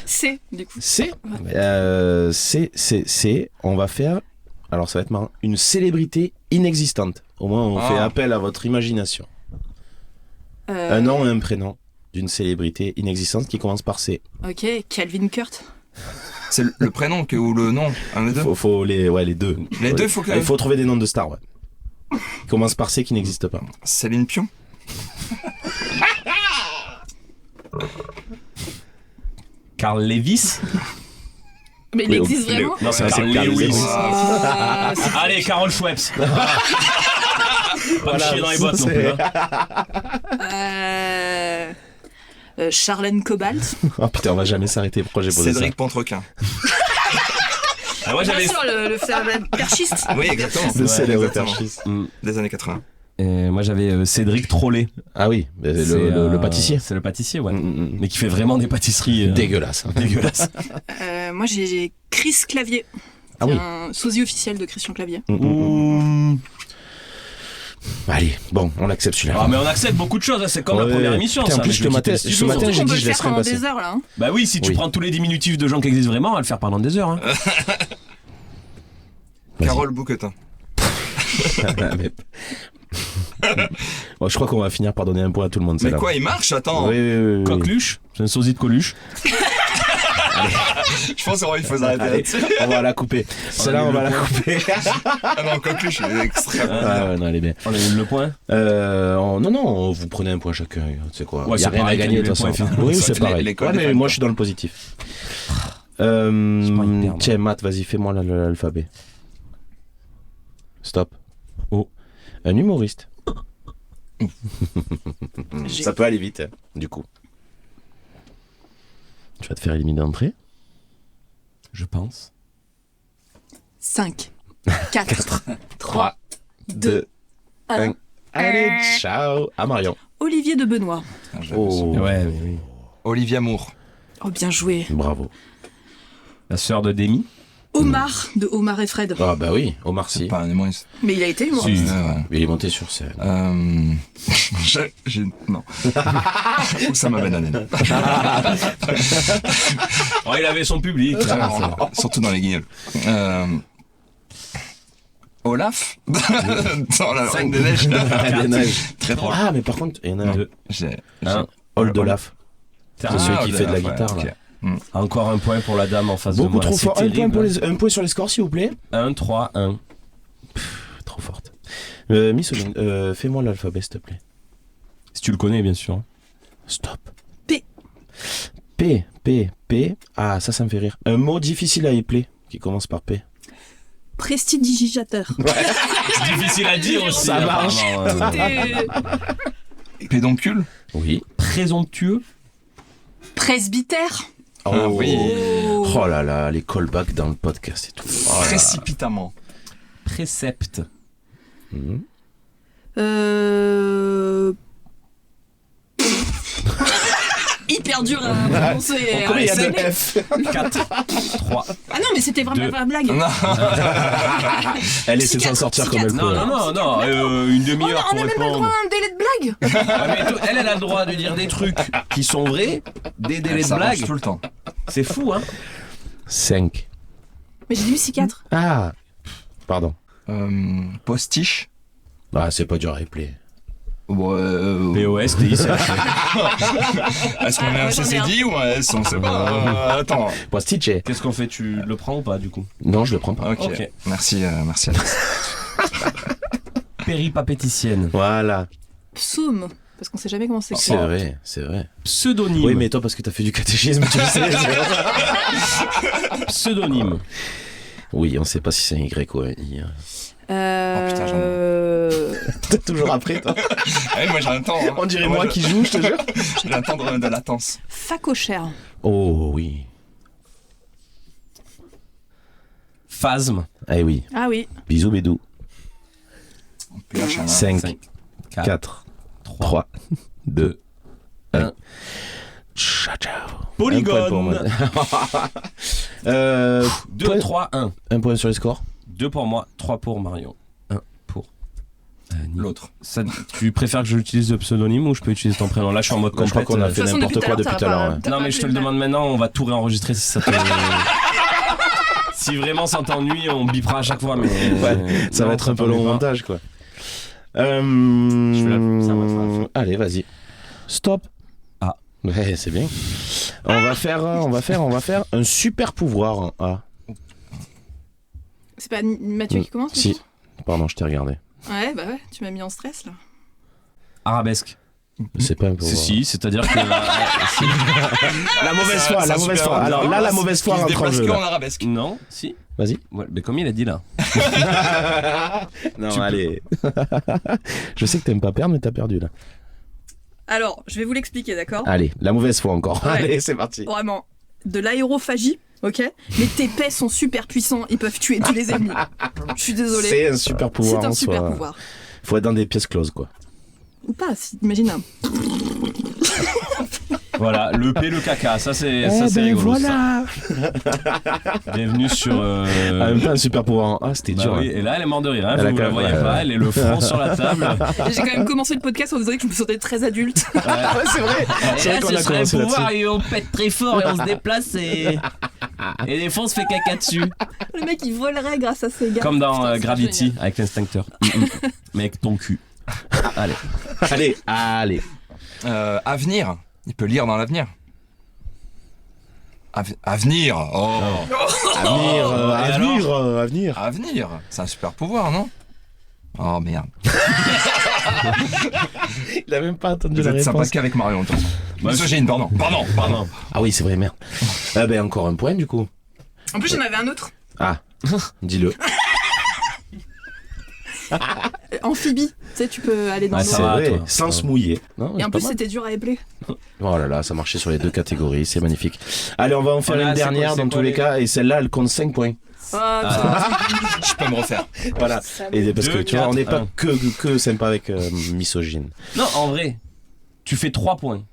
C'est du coup. C'est. On va faire. Alors ça va être marrant. Une célébrité inexistante. Au moins on fait appel à votre imagination. Un nom et un prénom d'une célébrité inexistante qui commence par C. Ok, Calvin Kurt. C'est le prénom ou le nom, un des deux. Faut les deux. Les deux, faut que. Il faut trouver des noms de stars, ouais. Qui commencent par C qui n'existent pas. Céline Pion. Carl Lewis. Mais il existe vraiment. Non, c'est c'est Carl Carl Lewis. Lewis. Allez, Carol Schweppes. Pas me chier dans les bottes non plus. Hein. Charlène Cobalt. Oh putain, on va jamais s'arrêter. Pourquoi j'ai posé Cédric Pantrequin. Ah, moi j'avais. Bien sûr, le perchiste. Oui, exactement. ça? Le célèbre exactement. perchiste. Des années 80. Moi j'avais Cédric Trollet. Ah oui, le pâtissier. C'est le pâtissier, ouais. Mais qui fait vraiment des pâtisseries Dégueulasse. dégueulasses. Moi j'ai Chris Clavier. Ah oui. Un sosie officiel de Christian Clavier. Allez, bon, on accepte celui-là. Ah, mais on accepte beaucoup de choses, hein, c'est comme la Ouais. première émission. Putain, en ça, plus, avec ce le matin, petit ce studio. matin, j'ai On dit, peut je le laisserai faire pendant passer. des heures là. Hein. Bah oui, si tu Oui. prends tous les diminutifs de gens qui existent vraiment, on va le faire pendant des heures. Hein. Vas-y. Carole Bouquetin. Mais- Bon, je crois qu'on va finir par donner un point à tout le monde. Mais celle-là. quoi, il marche? Attends. Oui. Coqueluche, c'est un sosie de Coluche. Je pense qu'il faut s'arrêter Allez, là-dessus. on va la couper. Celle-là, on va la couper. Ah non, quoique, je suis extrêmement. Ah ouais, non, elle est bien. On a eu le point. Non, vous prenez un point chacun. Tu sais quoi, Ouais, il n'y a c'est rien à pareil, gagner de les toute façon. points, Oui, ça c'est fait pareil. l'école Ouais, des mais fans, moi, quoi. je suis dans le positif. pas y perdre. Tiens, Matt, vas-y, fais-moi l'alphabet. Stop. Oh. Un humoriste. Ça peut aller vite, hein, du coup. Tu vas te faire éliminer d'entrée. Je pense. 5, 4, 3, 2, 1. Allez, ciao. À Marion. Olivier de Benoît. Ouais, mais oui. Olivier Amour. Oh, bien joué. Bravo. La sœur de Demi. Omar de Omar et Fred. Ah bah oui, Omar C'est Sy. pas un humoriste. Mais il a été humoriste. Ouais. Il est monté sur scène. Non. Ça m'amène à l'aine. Oh, il avait son public. Surtout dans les guignols. Olaf dans la Reine des Neiges. Des Neiges. Très drôle. Ah, mais par contre, il y en a Deux. Un. Old Olaf. C'est C'est celui qui fait de la guitare, ok. là. Encore un point pour la dame en face de Beaucoup moi. trop C'est fort. terrible. Un point sur les scores, s'il vous plaît. 1, 3, 1. Trop forte. Miss Oline, fais-moi l'alphabet, s'il te plaît. Si tu le connais, bien sûr. Stop. P. P. Ah, ça me fait rire. Un mot difficile à épeler qui commence par P. Prestidigitateur. C'est difficile à dire aussi. Ça marche. Pédoncule. Oui. Présomptueux. Presbytère. Ah oui. Oh là là, les callbacks dans le podcast et tout. Oh là là. Précipitamment. Précepte. Hyper dur à prononcer. Combien il y a à de sonner. F 4, 3. Ah non, mais c'était vraiment Deux. pas la blague. Elle essaie de s'en sortir comme elle peut. Non, une On demi-heure a pour même pas le droit répondre. à un délai de blague. Ah, mais elle a le droit de dire des trucs qui sont vrais, des délais de Ça marche blague. tout le temps. C'est fou, hein. 5. Mais j'ai dit psychiatre. Ah. Pardon. Postiche. Ah, c'est pas dur à épeler. POS, TIC. Est-ce qu'on est un CCD ou un S? On sait pas. Attends. Postiche. Qu'est-ce qu'on fait? Tu le prends ou pas, du coup? Non, je le prends pas. Ok. Merci Alex. Péripapéticienne. Voilà. Psaume. Parce qu'on sait jamais comment c'est. C'est vrai, c'est vrai. Pseudonyme. Oui, mais toi, parce que t'as fait du catéchisme, tu le sais. Pseudonyme. Oui, on sait pas si c'est un Y ou un I. Oh putain, j'en T'es toujours après, toi. Ouais, moi j'ai un temps. On dirait moi qui joue, je te jure. J'ai un temps de latence. Facochère. Oh oui. Phasme. Eh oui. Ah oui. Bisous, bédou. PH1. 5, 4, 3, 2, 1. Ciao, ciao. Polygone. Un point pour moi. 2, point- 3, 1. Un point sur les scores. 2 pour moi, 3 pour Marion. 1 pour L'autre. Ça, tu préfères que j'utilise le pseudonyme ou je peux utiliser ton prénom? Là, je suis en mode Je crois complète. qu'on a De fait toute façon, n'importe quoi depuis tout à l'heure. t'as Non, pas mais je te appelé le demande maintenant, on va tout réenregistrer si ça te... Si vraiment ça t'ennuie, on bipera à chaque fois, mais... Ouais, ça non, va être un peu long au t'ennuie pas. montage, quoi. Ça va faire. Allez, vas-y. Stop. Ah. Ouais, c'est bien. On va faire un super pouvoir en A. C'est pas Mathieu qui commence? Si. Pardon, je t'ai regardé. Ouais, bah ouais, tu m'as mis en stress là. Arabesque. C'est pas un pouvoir. Si, c'est-à-dire que... La mauvaise foi, la mauvaise foi. Alors là, la mauvaise foi rentre en jeu. en là. arabesque. Non, si. Vas-y. Ouais, mais comme il a dit là. Non, Tu allez. Je sais que t'aimes pas perdre, mais t'as perdu là. Alors, je vais vous l'expliquer, d'accord? Allez, la mauvaise foi encore. Ouais. Allez, c'est parti. Vraiment. De l'aérophagie, ok? Les TP sont super puissants, ils peuvent tuer tous les ennemis. Je suis désolée. C'est un super pouvoir. C'est un en super soi. pouvoir. Faut être dans des pièces closes, quoi. Ou pas, imagine. Voilà, le P, le caca, ça c'est rigolo. voilà. Ça. Bienvenue sur... En même temps, un super pouvoir en A, c'était Bah dur. oui, hein. et là elle est morte de rire, hein, Elle a vous quand la même- voyez pas, elle est le front sur la table. J'ai quand même commencé le podcast en disant que je me sentais très adulte. Ouais, c'est vrai. C'est vrai qu'on a commencé là-dessus. et on pète très fort et on se déplace et des fois on se fait caca dessus. Le mec il volerait grâce à ses gars. Comme dans Putain, c'est Gravity génial. avec l'instincteur. Mais avec ton cul. Allez. Allez. Avenir. Il peut lire dans l'avenir. Avenir. Oh. Avenir. C'est un super pouvoir, non? Oh merde. Il a même pas entendu Vous la êtes sympa réponse. qu'avec Marion, de toute façon. Misogyne, pardon. Ah oui, c'est vrai, merde. Ah ben encore un point du coup. En plus, j'en avais un autre. Ah, dis-le. Amphibie. Tu sais, tu peux aller dans Ouais, l'eau. ça C'est va, vrai, toi. sans se mouiller. Non, Et en pas plus, mal. c'était dur à épeler. Oh là là, ça marchait sur les deux catégories, c'est magnifique. Allez, on va en faire Voilà, une c'est quoi- dernière c'est dans quoi tous les les- cas, et celle-là, elle compte 5 points. Je peux me refaire. Voilà. Et parce que Deux, tu vois, on n'est pas quatre, que sympa avec misogyne. Non, en vrai, tu fais 3 points.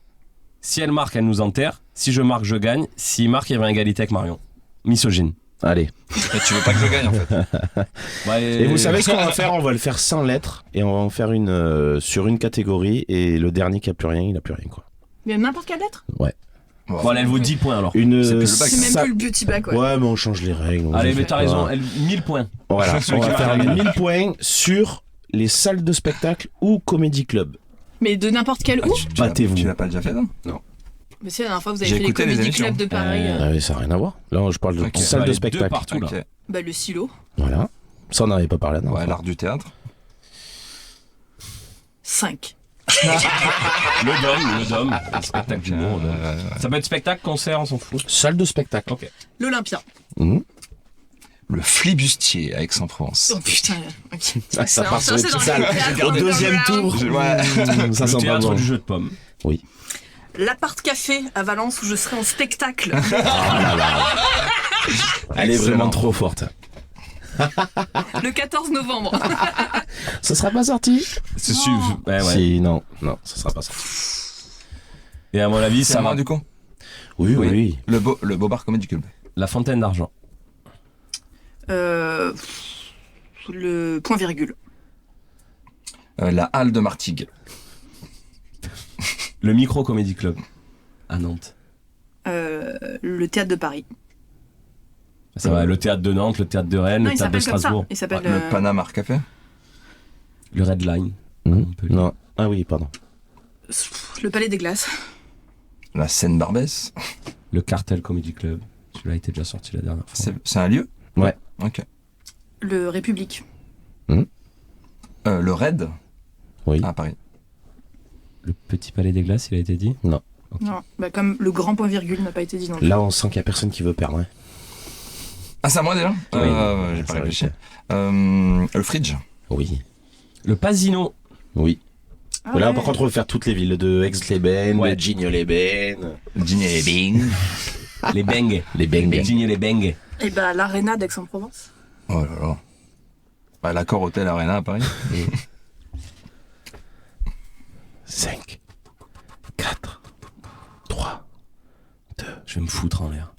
Si elle marque, elle nous enterre. Si je marque, je gagne. S'il marque, il y avait une égalité avec Marion. Misogyne. Allez. Mais tu veux pas que je gagne, en fait. Et vous savez ce qu'on va faire? On va le faire sans lettres, et on va en faire une sur une catégorie, et le dernier qui a plus rien, il a plus rien, quoi. Mais n'importe quelle lettre. Bon, allez, elle vaut 10 points alors. Une. C'est plus le bac. C'est même plus le beauty back, ouais. Ouais, mais on change les règles. on Allez, fait mais t'as pas. raison. 1000 points. Voilà, Celui on qui va marque faire la gagne. 1000 points sur les salles de spectacle ou comédie club. Mais de n'importe quel où. Battez-vous. Tu l'as pas déjà fait, non? Mais c'est la dernière fois, vous avez J'ai fait les écouté les comédie émissions. club de Paris. Ah oui, ça n'a rien à voir. Là, je parle de Ok. salle de Allez, deux spectacle. partout là. Ok. Bah, le silo. Voilà. Ça, on n'avait pas parlé. Non. Ouais, l'art du théâtre. 5. Le Dôme. Le spectacle du monde. Ouais. Ça peut être spectacle, concert, on s'en fout. Salle de spectacle. Ok. L'Olympia. Mhm. Le flibustier à Aix-en-Provence. Oh putain. Ok. Ça part sur les c'est petites dans salles. le théâtre Au deuxième tour. Ouais. Ça Le sent pas théâtre bon. du jeu de pommes. L'appart café à Valence où je serai en spectacle. Elle est vraiment trop forte. Le 14 novembre. Ça sera pas sorti. C'est sûr. Ouais, ouais. Si, non, ça sera pas ça. Et à mon avis, C'est ça à moi, va. du coup? Oui, oui. Le beau bar Comedy Club. La fontaine d'argent. Le point virgule. La halle de Martigues. Le micro comédie club. À Nantes. Le théâtre de Paris. Ça va. Le théâtre de Nantes, le théâtre de Rennes, Non, le il théâtre de s'appelle comme ça. Strasbourg. Il s'appelle. Le Panama Café. Le Red Line. Montpellier. Non. Ah oui, pardon. Le Palais des Glaces. La Seine Barbès. Le Cartel Comedy Club. Celui-là était déjà sorti la dernière fois. C'est un lieu? Ouais. Ok. Le République. Le Raid. Oui. À Paris. Le Petit Palais des Glaces, il a été dit? Non, bah comme le grand point virgule n'a pas été dit non plus. Là, on sent qu'il y a personne qui veut perdre. Hein. Ah, c'est à moi déjà? Oui. J'ai pas Ça réfléchi. va Le Fridge. Oui. Le Pasino. Oui. Ah Là, ouais. par contre, on va faire toutes les villes de Aix-les-Bains, Ouais. de Digne-les-Bains. Dîner Bing. Les Bengs. Les Bains. Les Dignes et les Bengs. Et bah l'Arena d'Aix-en-Provence. Oh là là. Bah, l'accord Hôtel Arena à Paris. 5, 4, 3, 2. Je vais me foutre en l'air.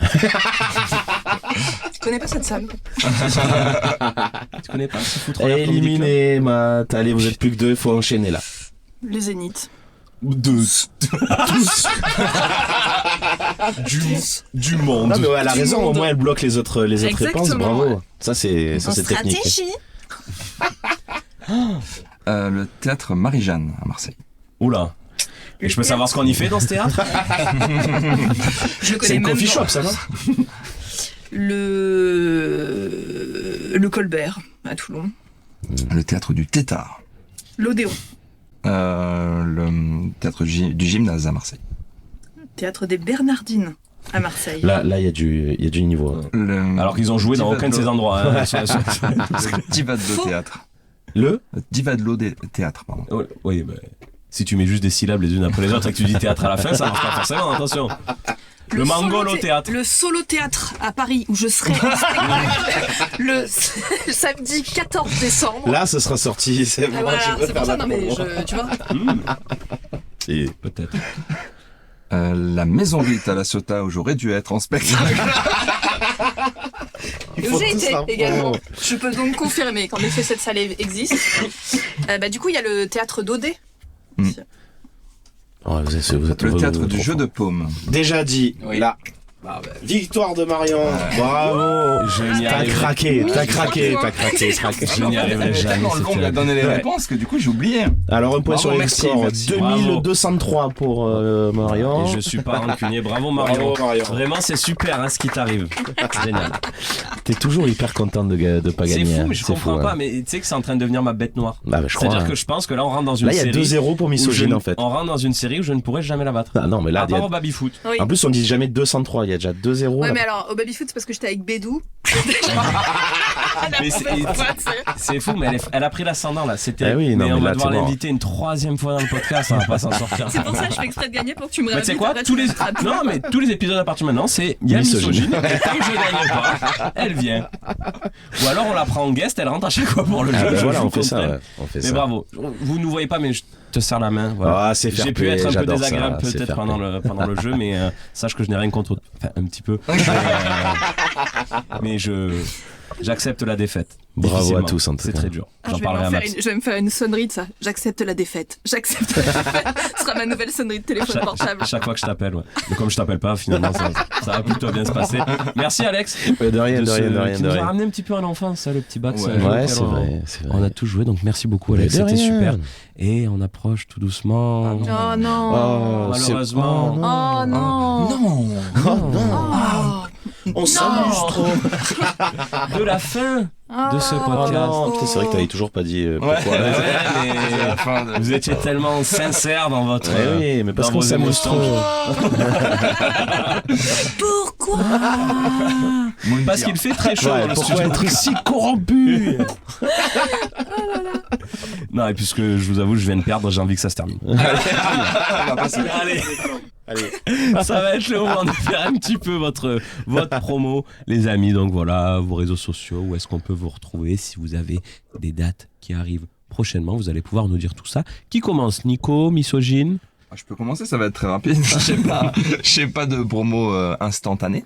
Tu connais pas cette salle? Tu connais pas se foutre en l'air Comedy Club? Éliminé, Matt. Allez, vous êtes plus que 2, il faut enchaîner là. Le Zénith. Deux. du monde. Non, mais ouais, elle a Du raison, au monde. moins elle bloque les autres réponses, Exactement, bravo. ouais. Ça, c'est technique. Le théâtre Marie-Jeanne à Marseille. Oula. Et je peux savoir ce qu'on y fait dans ce théâtre? Je le connais C'est une même coffee pas. shop, ça, non? Le Colbert à Toulon. Le théâtre du Tétard. L'Odéon. Le théâtre du gymnase à Marseille. Théâtre des Bernardines à Marseille. Là, il y a du niveau. Hein. Alors qu'ils ont joué dans aucun de ces endroits. Hein. Le Divadlo Théâtre. Le Divadlo Théâtre, pardon. Oh, oui, bah, si tu mets juste des syllabes les unes après les autres et que tu dis théâtre à la fin, ça marche pas forcément, attention. Le Mangolo solo Théâtre. Le Solo Théâtre à Paris où je serai en spectacle le samedi 14 décembre. Là, ce sera sorti. C'est Ah, bon, voilà, je peux c'est faire pour ça, la non mais promo. tu vois. Et Peut-être. La Maison Rite à la Ciotat où j'aurais dû être en spectacle. il Et faut où j'ai tout été ça. également. Je peux donc confirmer qu'en effet cette salle existe. Bah, du coup, il y a le théâtre d'Odé. Oh, vous êtes Le théâtre du trop jeu fort. de paume. Déjà dit, Oui. là. Victoire de Marion. Bravo. Je n'y T'as arriverai- craqué. Je n'y arriverai jamais. tellement long à donner les réponses que du coup j'ai oublié. Alors un point Bravo, sur les merci, scores. merci. 2203 pour Marion. Et je suis pas rancunier. Bravo Marion. Bravo, Marion. Vraiment, c'est super ce qui t'arrive. Génial. T'es toujours hyper content de pas C'est gagner. fou, hein. mais je C'est comprends fou, pas. hein. Mais tu sais que c'est en train de devenir ma bête noire. Bah, je crois. C'est-à-dire hein. que je pense que là, on rentre dans une Là, il y a série. 2-0 pour où Misogyne en fait. On rentre dans une série où je ne pourrai jamais la battre. Ah non, mais là, À il y a- part au baby-foot. Oui. en plus, on dit jamais 203. Il y a déjà 2-0. Ouais, là. mais alors, au baby-foot, c'est parce que j'étais avec Bédou. Mais c'est fou, mais elle a pris l'ascendant là. C'était. Eh oui, non, mais on mais va là, devoir t'es mort. l'inviter une 3e fois dans le podcast. On va pas s'en sortir. C'est pour ça que je fais exprès de gagner pour que tu me Mais tu sais réinvites, quoi, après, tous tu les me rattrapes. non mais tous les épisodes à partir de maintenant c'est il y a Misogyne. Misogyne et comme je gagne pas elle vient ou alors on la prend en guest, elle rentre à chaque fois pour le Ah, jeu. bah, je voilà, vous on fait ça. comprends. Ouais. On fait Mais ça. bravo, vous nous voyez pas mais je te serre la main. Voilà. Ah, c'est fair J'ai pu play, être un peu j'adore ça, désagréable c'est peut-être fair pendant play. le jeu, mais sache que je n'ai rien contre, enfin un petit peu. Mais j'accepte la défaite. Bravo à Difficilement. tous, en tout C'est cas. très dur. Ah, J'en je vais parlerai à m'en Max. faire je vais me faire une sonnerie de ça. J'accepte la défaite. J'accepte la défaite. Ce sera ma nouvelle sonnerie de téléphone portable. Chaque fois que je t'appelle, ouais. Mais comme je t'appelle pas, finalement, ça va plutôt bien se passer. Merci Alex. De rien, de rien, de rien. Qui de nous a rien. ramené un petit peu à l'enfance, ça, le petit bac. ça, Ouais, auquel c'est vrai, c'est vrai. On a tous joué, donc merci beaucoup Alex, De c'était rien. super. Et on approche tout doucement. Oh non. Oh, Malheureusement. Oh non. Non. Oh. On s'amuse trop. De la fin de ce Oh podcast. non, putain, c'est vrai que t'avais toujours pas dit pourquoi. Ouais, mais vous étiez tellement sincère dans votre. Ouais, oui, mais parce dans qu'on vos s'amuse émotions. trop. Pourquoi? Parce qu'il fait très chaud Ouais, dans le pourquoi studio. être si corrompu? Non, et puisque je vous avoue, je viens de perdre, j'ai envie que ça se termine. Allez. Ça va être le moment de faire un petit peu votre promo, les amis. Donc voilà, vos réseaux sociaux, où est-ce qu'on peut vous retrouver si vous avez des dates qui arrivent prochainement. Vous allez pouvoir nous dire tout ça. Qui commence? Nico, Misogyne? Je peux commencer, ça va être très rapide. J'ai pas de promo instantanée.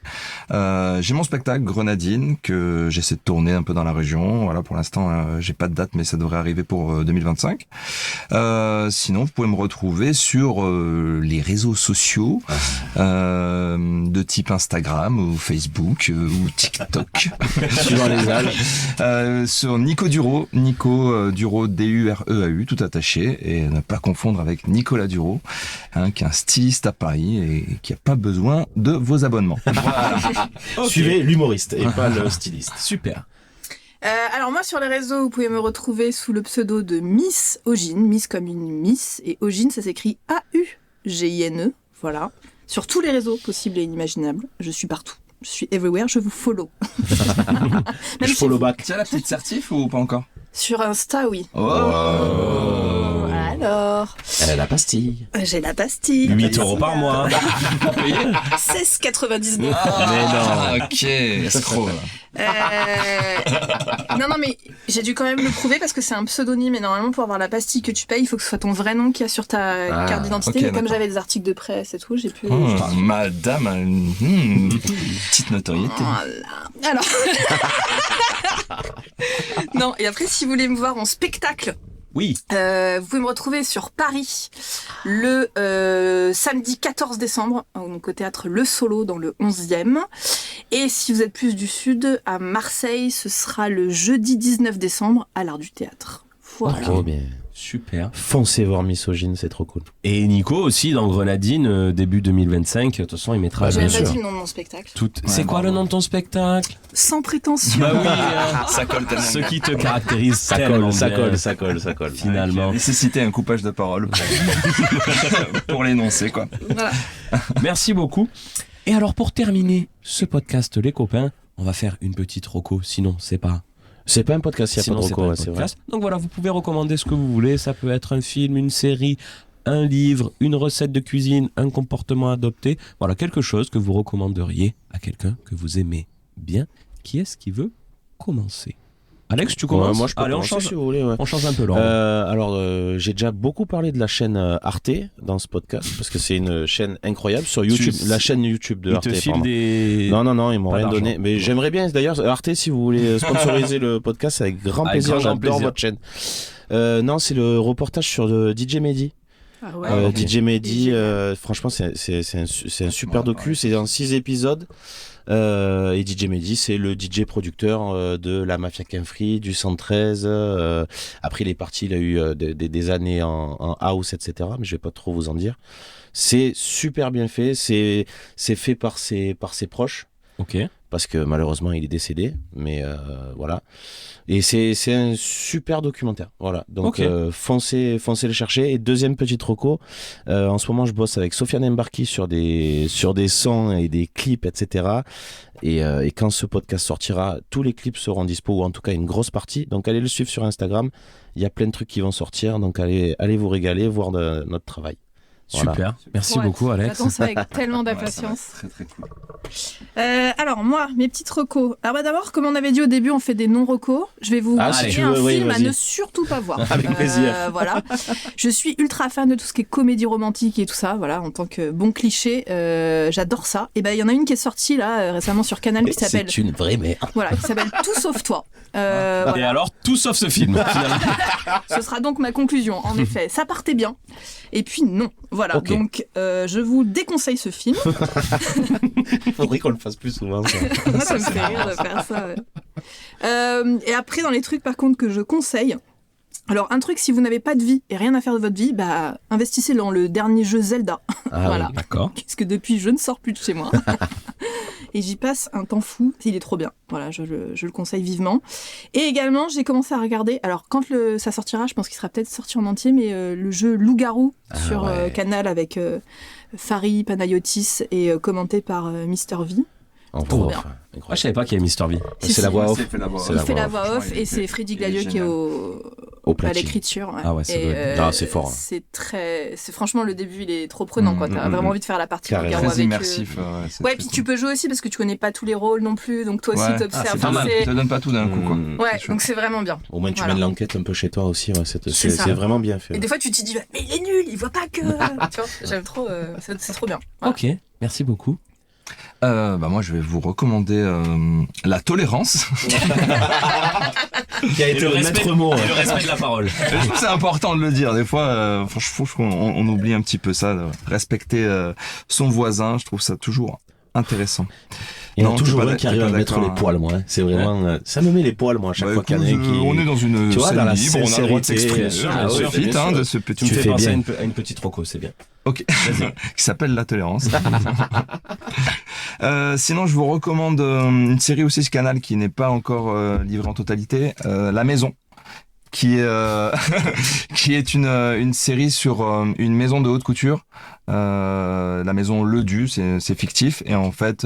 J'ai mon spectacle Grenadine que j'essaie de tourner un peu dans la région. Voilà, pour l'instant, j'ai pas de date, mais ça devrait arriver pour 2025. Sinon, vous pouvez me retrouver sur les réseaux sociaux de type Instagram ou Facebook ou TikTok. Suivant les âges. Sur Nico Duro, Nico Duro D-U-R-E-A-U, tout attaché, et ne pas confondre avec Nicolas Duro. Qui est un styliste à Paris et qui n'a pas besoin de vos abonnements. Voilà. Okay. Suivez l'humoriste et pas le styliste. Super. Alors moi sur les réseaux, vous pouvez me retrouver sous le pseudo de Miss Ogine, Miss comme une Miss, et Ogine ça s'écrit A-U-G-I-N-E, voilà. Sur tous les réseaux possibles et inimaginables, je suis partout. Je suis everywhere, je vous follow. Je follow back. Tu as la petite certif ou pas encore? Sur Insta, oui. Oh. Alors, Elle a la pastille. j'ai la pastille. 8 € par mois. 16,99. Mais non. Ok, c'est trop. Non, mais j'ai dû quand même le prouver parce que c'est un pseudonyme et normalement pour avoir la pastille que tu payes, il faut que ce soit ton vrai nom qu'il y a sur ta carte d'identité. ok, mais comme d'accord. j'avais des articles de presse et tout, j'ai pu... Madame a une petite notoriété. Voilà. Alors... Non, et après si vous voulez me voir en spectacle, Oui. vous pouvez me retrouver sur Paris le samedi 14 décembre, donc au théâtre Le Solo dans le 11e. Et si vous êtes plus du sud, à Marseille, ce sera le jeudi 19 décembre à l'Art du Théâtre. Voilà. Trop bien. Super. Foncez voir Misogyne, c'est trop cool. Et Nico aussi dans Grenadine, début 2025. De toute façon, il mettra. J'ai bien même pas sûr. dit le nom de mon spectacle. C'est quoi le nom de ton spectacle? Sans prétention. Bah oui, Ça colle tellement. ce qui te caractérise Ça tellement colle, ça bien, colle, ça colle, ça colle. finalement. Nécessité un coupage de parole pour l'énoncer, quoi. Voilà. Merci beaucoup. Et alors pour terminer ce podcast, les copains, on va faire une petite reco. Sinon, c'est pas. C'est pas un podcast, il n'y a Sinon, pas de c'est reco, pas un ouais, c'est vrai. podcast. Donc voilà, vous pouvez recommander ce que vous voulez. Ça peut être un film, une série, un livre, une recette de cuisine, un comportement adopté. Voilà, quelque chose que vous recommanderiez à quelqu'un que vous aimez bien. Qui est-ce qui veut commencer? Alex, tu commences? Ouais, moi je peux Allez, on commencer, change. si vous voulez. Ouais. On change un peu l'ordre. Alors, j'ai déjà beaucoup parlé de la chaîne Arte dans ce podcast parce que c'est une chaîne incroyable sur YouTube, la chaîne YouTube de Il Arte. te file pardon. des. Non, ils m'ont Pas rien d'argent. donné. Mais j'aimerais bien, d'ailleurs, Arte, si vous voulez sponsoriser le podcast, avec grand Avec plaisir, grand j'adore plaisir. votre chaîne. Non, c'est le reportage sur DJ Mehdi. Ah ouais. DJ Mehdi, franchement, c'est un super docu. C'est en 6 épisodes. Et DJ Mehdi, c'est le DJ producteur de la Mafia Quinfree, du 113. Après, il est parti, il a eu des années en house, etc. Mais je vais pas trop vous en dire. C'est super bien fait. C'est fait par ses proches. Ok. Parce que malheureusement, il est décédé. Mais voilà. Et c'est un super documentaire. Voilà. Donc, foncez le chercher. Et deuxième petite reco. En ce moment, je bosse avec Sofiane Mbarki sur des sons et des clips, etc. Et quand ce podcast sortira, tous les clips seront dispo, ou en tout cas une grosse partie. Donc, allez le suivre sur Instagram. Il y a plein de trucs qui vont sortir. Donc, allez vous régaler, voir notre travail. Voilà. Super, merci beaucoup Alex. J'attends ça avec tellement d'impatience. Très très cool. Alors moi, mes petites recos. Alors d'abord, comme on avait dit au début, on fait des non-recos. Je vais vous conseiller un film à ne surtout pas voir. Avec plaisir. Voilà. Je suis ultra fan de tout ce qui est comédie romantique et tout ça. Voilà, en tant que bon cliché, j'adore ça. Et ben il y en a une qui est sortie là récemment sur Canal qui s'appelle. C'est une vraie merde. Voilà, qui s'appelle Tout sauf toi. Et Voilà. alors tout sauf ce film. Finalement. Ce sera donc ma conclusion. En effet, ça partait bien. Et puis non. Voilà. Ok. Donc je vous déconseille ce film. Faudrait qu'on le fasse plus souvent. Ça. Moi, ça me fait rire de faire ça. Ouais. Et après, dans les trucs par contre que je conseille, alors un truc, si vous n'avez pas de vie et rien à faire de votre vie, bah investissez dans le dernier jeu Zelda. Ah voilà. oui, d'accord. Parce que depuis, je ne sors plus de chez moi. Et j'y passe un temps fou. Il est trop bien. Voilà, je le conseille vivement. Et également, j'ai commencé à regarder. Alors, quand ça sortira, je pense qu'il sera peut-être sorti en entier, mais le jeu Loup-garou sur Canal avec Fari Panayotis et commenté par Mr V. Trop bien. Moi je savais pas qu'il y avait Mr V. C'est la voix off. Il fait la voix off et c'est Freddy Gladio qui est à platine. l'écriture. Ouais. Ah ouais, ça doit être... c'est fort. C'est franchement le début il est trop prenant quoi. T'as vraiment envie de faire la partie Carrément. Loup-garou Très avec immersif. Ouais, puis tu peux jouer aussi parce que tu connais pas tous les rôles non plus, donc toi aussi t'observes. C'est pas mal. Ça donne pas tout d'un coup quoi. Ouais, donc c'est vraiment bien. Au moins tu Voilà. mènes l'enquête un peu chez toi aussi. Ouais, c'est ça. vraiment bien fait. Et des fois tu te dis mais il est nul, il voit pas que. Tu vois, j'aime trop, c'est trop bien. Voilà. Ok, merci beaucoup. Moi je vais vous recommander La Tolérance. Qui a été le maître mot. Le respect de la parole. Je trouve que c'est important de le dire. Des fois, je trouve qu'on oublie un petit peu ça, de respecter son voisin. Je trouve ça toujours intéressant. Il y en a Non, toujours t'es pas un qui arrive à mettre les poils, moi. C'est vraiment, ça me met les poils, moi, à chaque fois qu'il y en a un qui. On est dans une tu vois, scène dans la libre, on a le droit de sincérité. s'exprimer. Ah ouais, Profite bien sûr. de ce petit Tu me fais fais penser bien. à une petite roco, c'est bien. Ok, qui s'appelle La Tolérance. Sinon, je vous recommande une série aussi sur Canal qui n'est pas encore livrée en totalité, La Maison, qui est une série sur une maison de haute couture. La maison Le Du, c'est fictif et en fait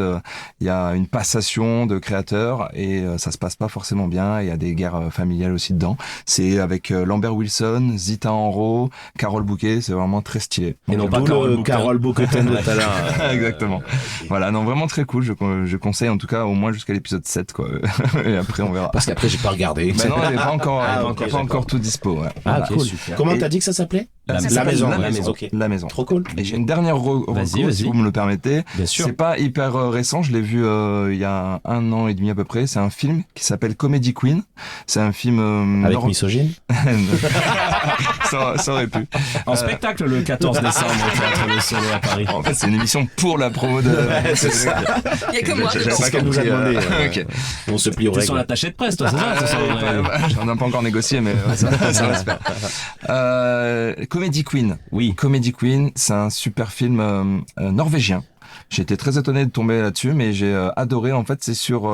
il y a une passation de créateurs et ça se passe pas forcément bien. Il y a des guerres familiales aussi dedans. C'est avec Lambert Wilson, Zita Enro, Carole Bouquet. C'est vraiment très stylé. Et non pas Carole Bouquetin de tout à l'heure. Exactement. Voilà, non, vraiment très cool. Je conseille en tout cas au moins jusqu'à l'épisode 7 quoi. Et après on verra. Parce qu'après j'ai pas regardé. Ben non, il n'est pas encore, ok, pas encore tout dispo. Ouais. Ah Voilà. cool. super. Comment Et- t'as dit que ça s'appelait? Ça La s'appelle Maison. La La Maison. Maison. Ok. La Maison. Trop cool. Et j'ai une dernière reco, Vas-y. si vous me le permettez. Bien sûr. C'est pas hyper récent, je l'ai vu il y a 1 an et demi à peu près. C'est un film qui s'appelle Comedy Queen. C'est un film Avec misogyne. ça aurait pu. En spectacle le 14 décembre au Théâtre Le Solo à Paris. En fait, c'est une émission pour la promo de. c'est ça. Il y a que moi. J'avais C'est pas ce qu'elle nous a compris, demandé. Ok. On se plie aux T'es sur règles. l'attaché de presse, toi, c'est ça c'est ça, ouais. On n'a pas encore négocié, mais ça va se faire. Comedy Queen. Oui. Comedy Queen, c'est un super film norvégien. J'ai été très étonné de tomber là-dessus, mais j'ai adoré. En fait, c'est sur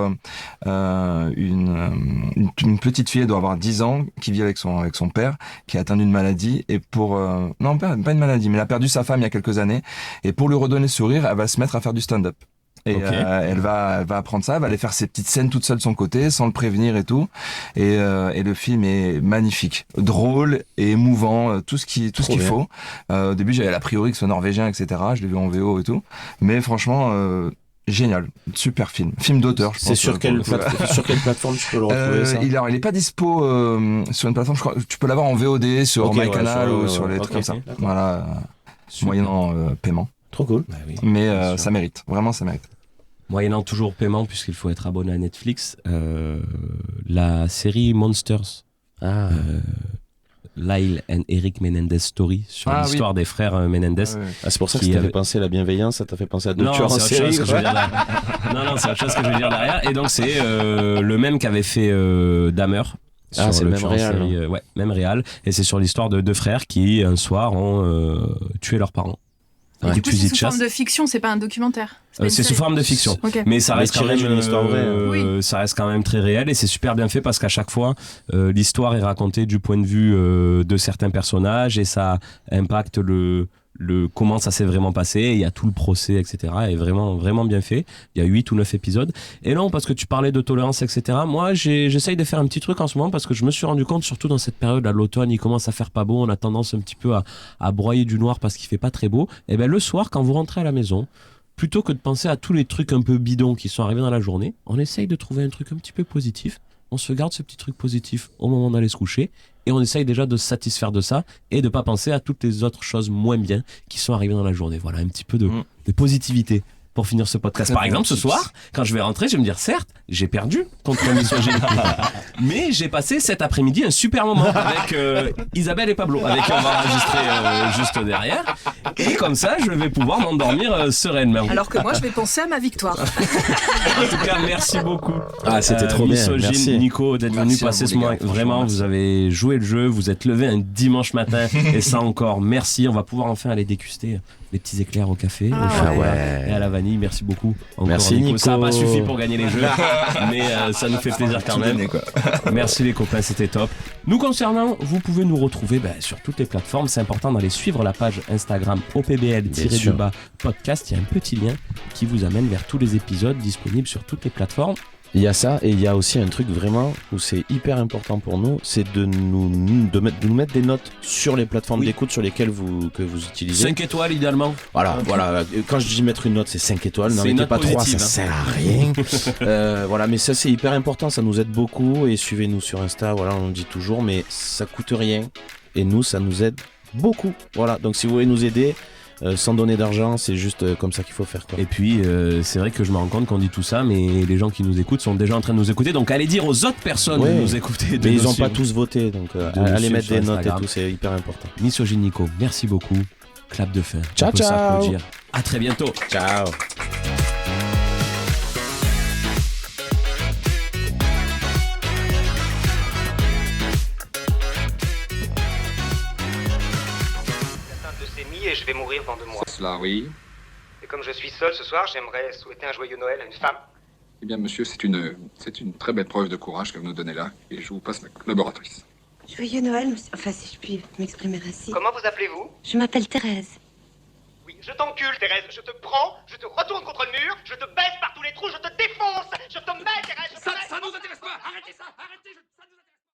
une petite fille, elle doit avoir 10 ans, qui vit avec son père, qui est atteint d'une maladie. Et pour non, pas une maladie, mais elle a perdu sa femme il y a quelques années. Et pour lui redonner sourire, elle va se mettre à faire du stand-up. Et Ok. elle va apprendre ça, elle va aller faire ses petites scènes toute seule de son côté, sans le prévenir et tout. Et le film est magnifique, drôle et émouvant, tout ce qu'il bien. faut. Au début, j'avais l'a priori que ce soit norvégien, etc. Je l'ai vu en VO et tout. Mais franchement, génial, super film d'auteur. Je C'est pense, sur pour quelle le coup. sur quelle plateforme tu peux le retrouver ça? Il est pas dispo sur une plateforme. Je crois tu peux l'avoir en VOD sur Ok, ouais, MyCanal sur- ou sur les ok, trucs comme ça. d'accord. Voilà, moyennant paiement. Trop cool. Bah oui. Mais Bien sûr. ça mérite, vraiment ça mérite. Moyennant toujours paiement, puisqu'il faut être abonné à Netflix, la série Monsters, Ah. Lyle and Eric Menendez Story sur l'histoire des frères Menendez. C'est pour ça que ça t'a fait penser à la bienveillance, ça t'a fait penser à deux tueurs en série. Non, c'est autre chose que je veux dire derrière. Et donc c'est le même qu'avait fait Dahmer. C'est le même réal. Même réal. Et c'est sur l'histoire de deux frères qui un soir ont tué leurs parents. Du coup, c'est sous forme de fiction, c'est pas un documentaire. C'est sous forme de fiction, mais ça reste quand même une histoire vraie. Ça reste quand même très réel et c'est super bien fait parce qu'à chaque fois, l'histoire est racontée du point de vue de certains personnages et ça impacte le comment ça s'est vraiment passé. Il y a tout le procès, etc. Et vraiment, vraiment bien fait. Il y a 8 ou 9 épisodes. Et non, parce que tu parlais de tolérance, etc. Moi, j'essaye de faire un petit truc en ce moment parce que je me suis rendu compte, surtout dans cette période, à l'automne, il commence à faire pas beau. On a tendance un petit peu à broyer du noir parce qu'il fait pas très beau. Et ben le soir, quand vous rentrez à la maison, plutôt que de penser à tous les trucs un peu bidons qui sont arrivés dans la journée, on essaye de trouver un truc un petit peu positif. On se garde ce petit truc positif au moment d'aller se coucher et on essaye déjà de se satisfaire de ça et de pas penser à toutes les autres choses moins bien qui sont arrivées dans la journée. Voilà, un petit peu de positivité pour finir ce podcast. Par exemple, ce soir, quand je vais rentrer, je vais me dire, certes, j'ai perdu contre misogynie, mais j'ai passé cet après-midi un super moment avec Isabelle et Pablo, avec qui on va enregistrer juste derrière. Et comme ça, je vais pouvoir m'endormir sereinement. Alors que moi, je vais penser à ma victoire. En tout cas, merci beaucoup. C'était trop bien. Merci. Nico, d'être venu passer ce moment. Vraiment, vous avez joué le jeu, vous êtes levé un dimanche matin. Et ça encore, merci. On va pouvoir enfin aller déguster les petits éclairs au café et à la vanille. Merci beaucoup. Encore, merci Nico. Ça n'a pas suffi pour gagner les jeux, mais ça nous fait plaisir quand même. Merci les copains, c'était top. Nous concernant, vous pouvez nous retrouver sur toutes les plateformes. C'est important d'aller suivre la page Instagram OPBL-podcast. Il y a un petit lien qui vous amène vers tous les épisodes disponibles sur toutes les plateformes. Il y a ça et il y a aussi un truc vraiment où c'est hyper important pour nous, c'est de nous mettre des notes sur les plateformes d'écoute sur lesquelles vous utilisez. 5 étoiles idéalement. Voilà. Quand je dis mettre une note, c'est 5 étoiles. N'en mettez pas 3, ça sert à rien. Mais ça c'est hyper important, ça nous aide beaucoup et suivez-nous sur Insta, on le dit toujours, mais ça coûte rien et nous ça nous aide beaucoup. Voilà, donc si vous voulez nous aider. Sans donner d'argent, c'est juste comme ça qu'il faut faire quoi. Et puis c'est vrai que je me rends compte qu'on dit tout ça, mais les gens qui nous écoutent sont déjà en train de nous écouter, donc allez dire aux autres personnes de nous écouter. Mais ils n'ont pas tous voté, donc allez mettre des notes et tout, c'est hyper important. Misogyne Nico, merci beaucoup. Clap de fin. Ciao, ciao. À très bientôt. Ciao. Et je vais mourir dans 2 mois. Cela, oui. Et comme je suis seul ce soir, j'aimerais souhaiter un joyeux Noël à une femme. Eh bien, monsieur, c'est une très belle preuve de courage que vous nous donnez là. Et je vous passe ma collaboratrice. Joyeux Noël, monsieur. Enfin, si je puis m'exprimer ainsi. Comment vous appelez-vous? Je m'appelle Thérèse. Oui, je t'encule, Thérèse. Je te prends, je te retourne contre le mur, je te baisse par tous les trous, je te défonce. Je te mets, Thérèse. Ça nous intéresse pas. Arrêtez ça. Arrêtez. Ça nous intéresse pas.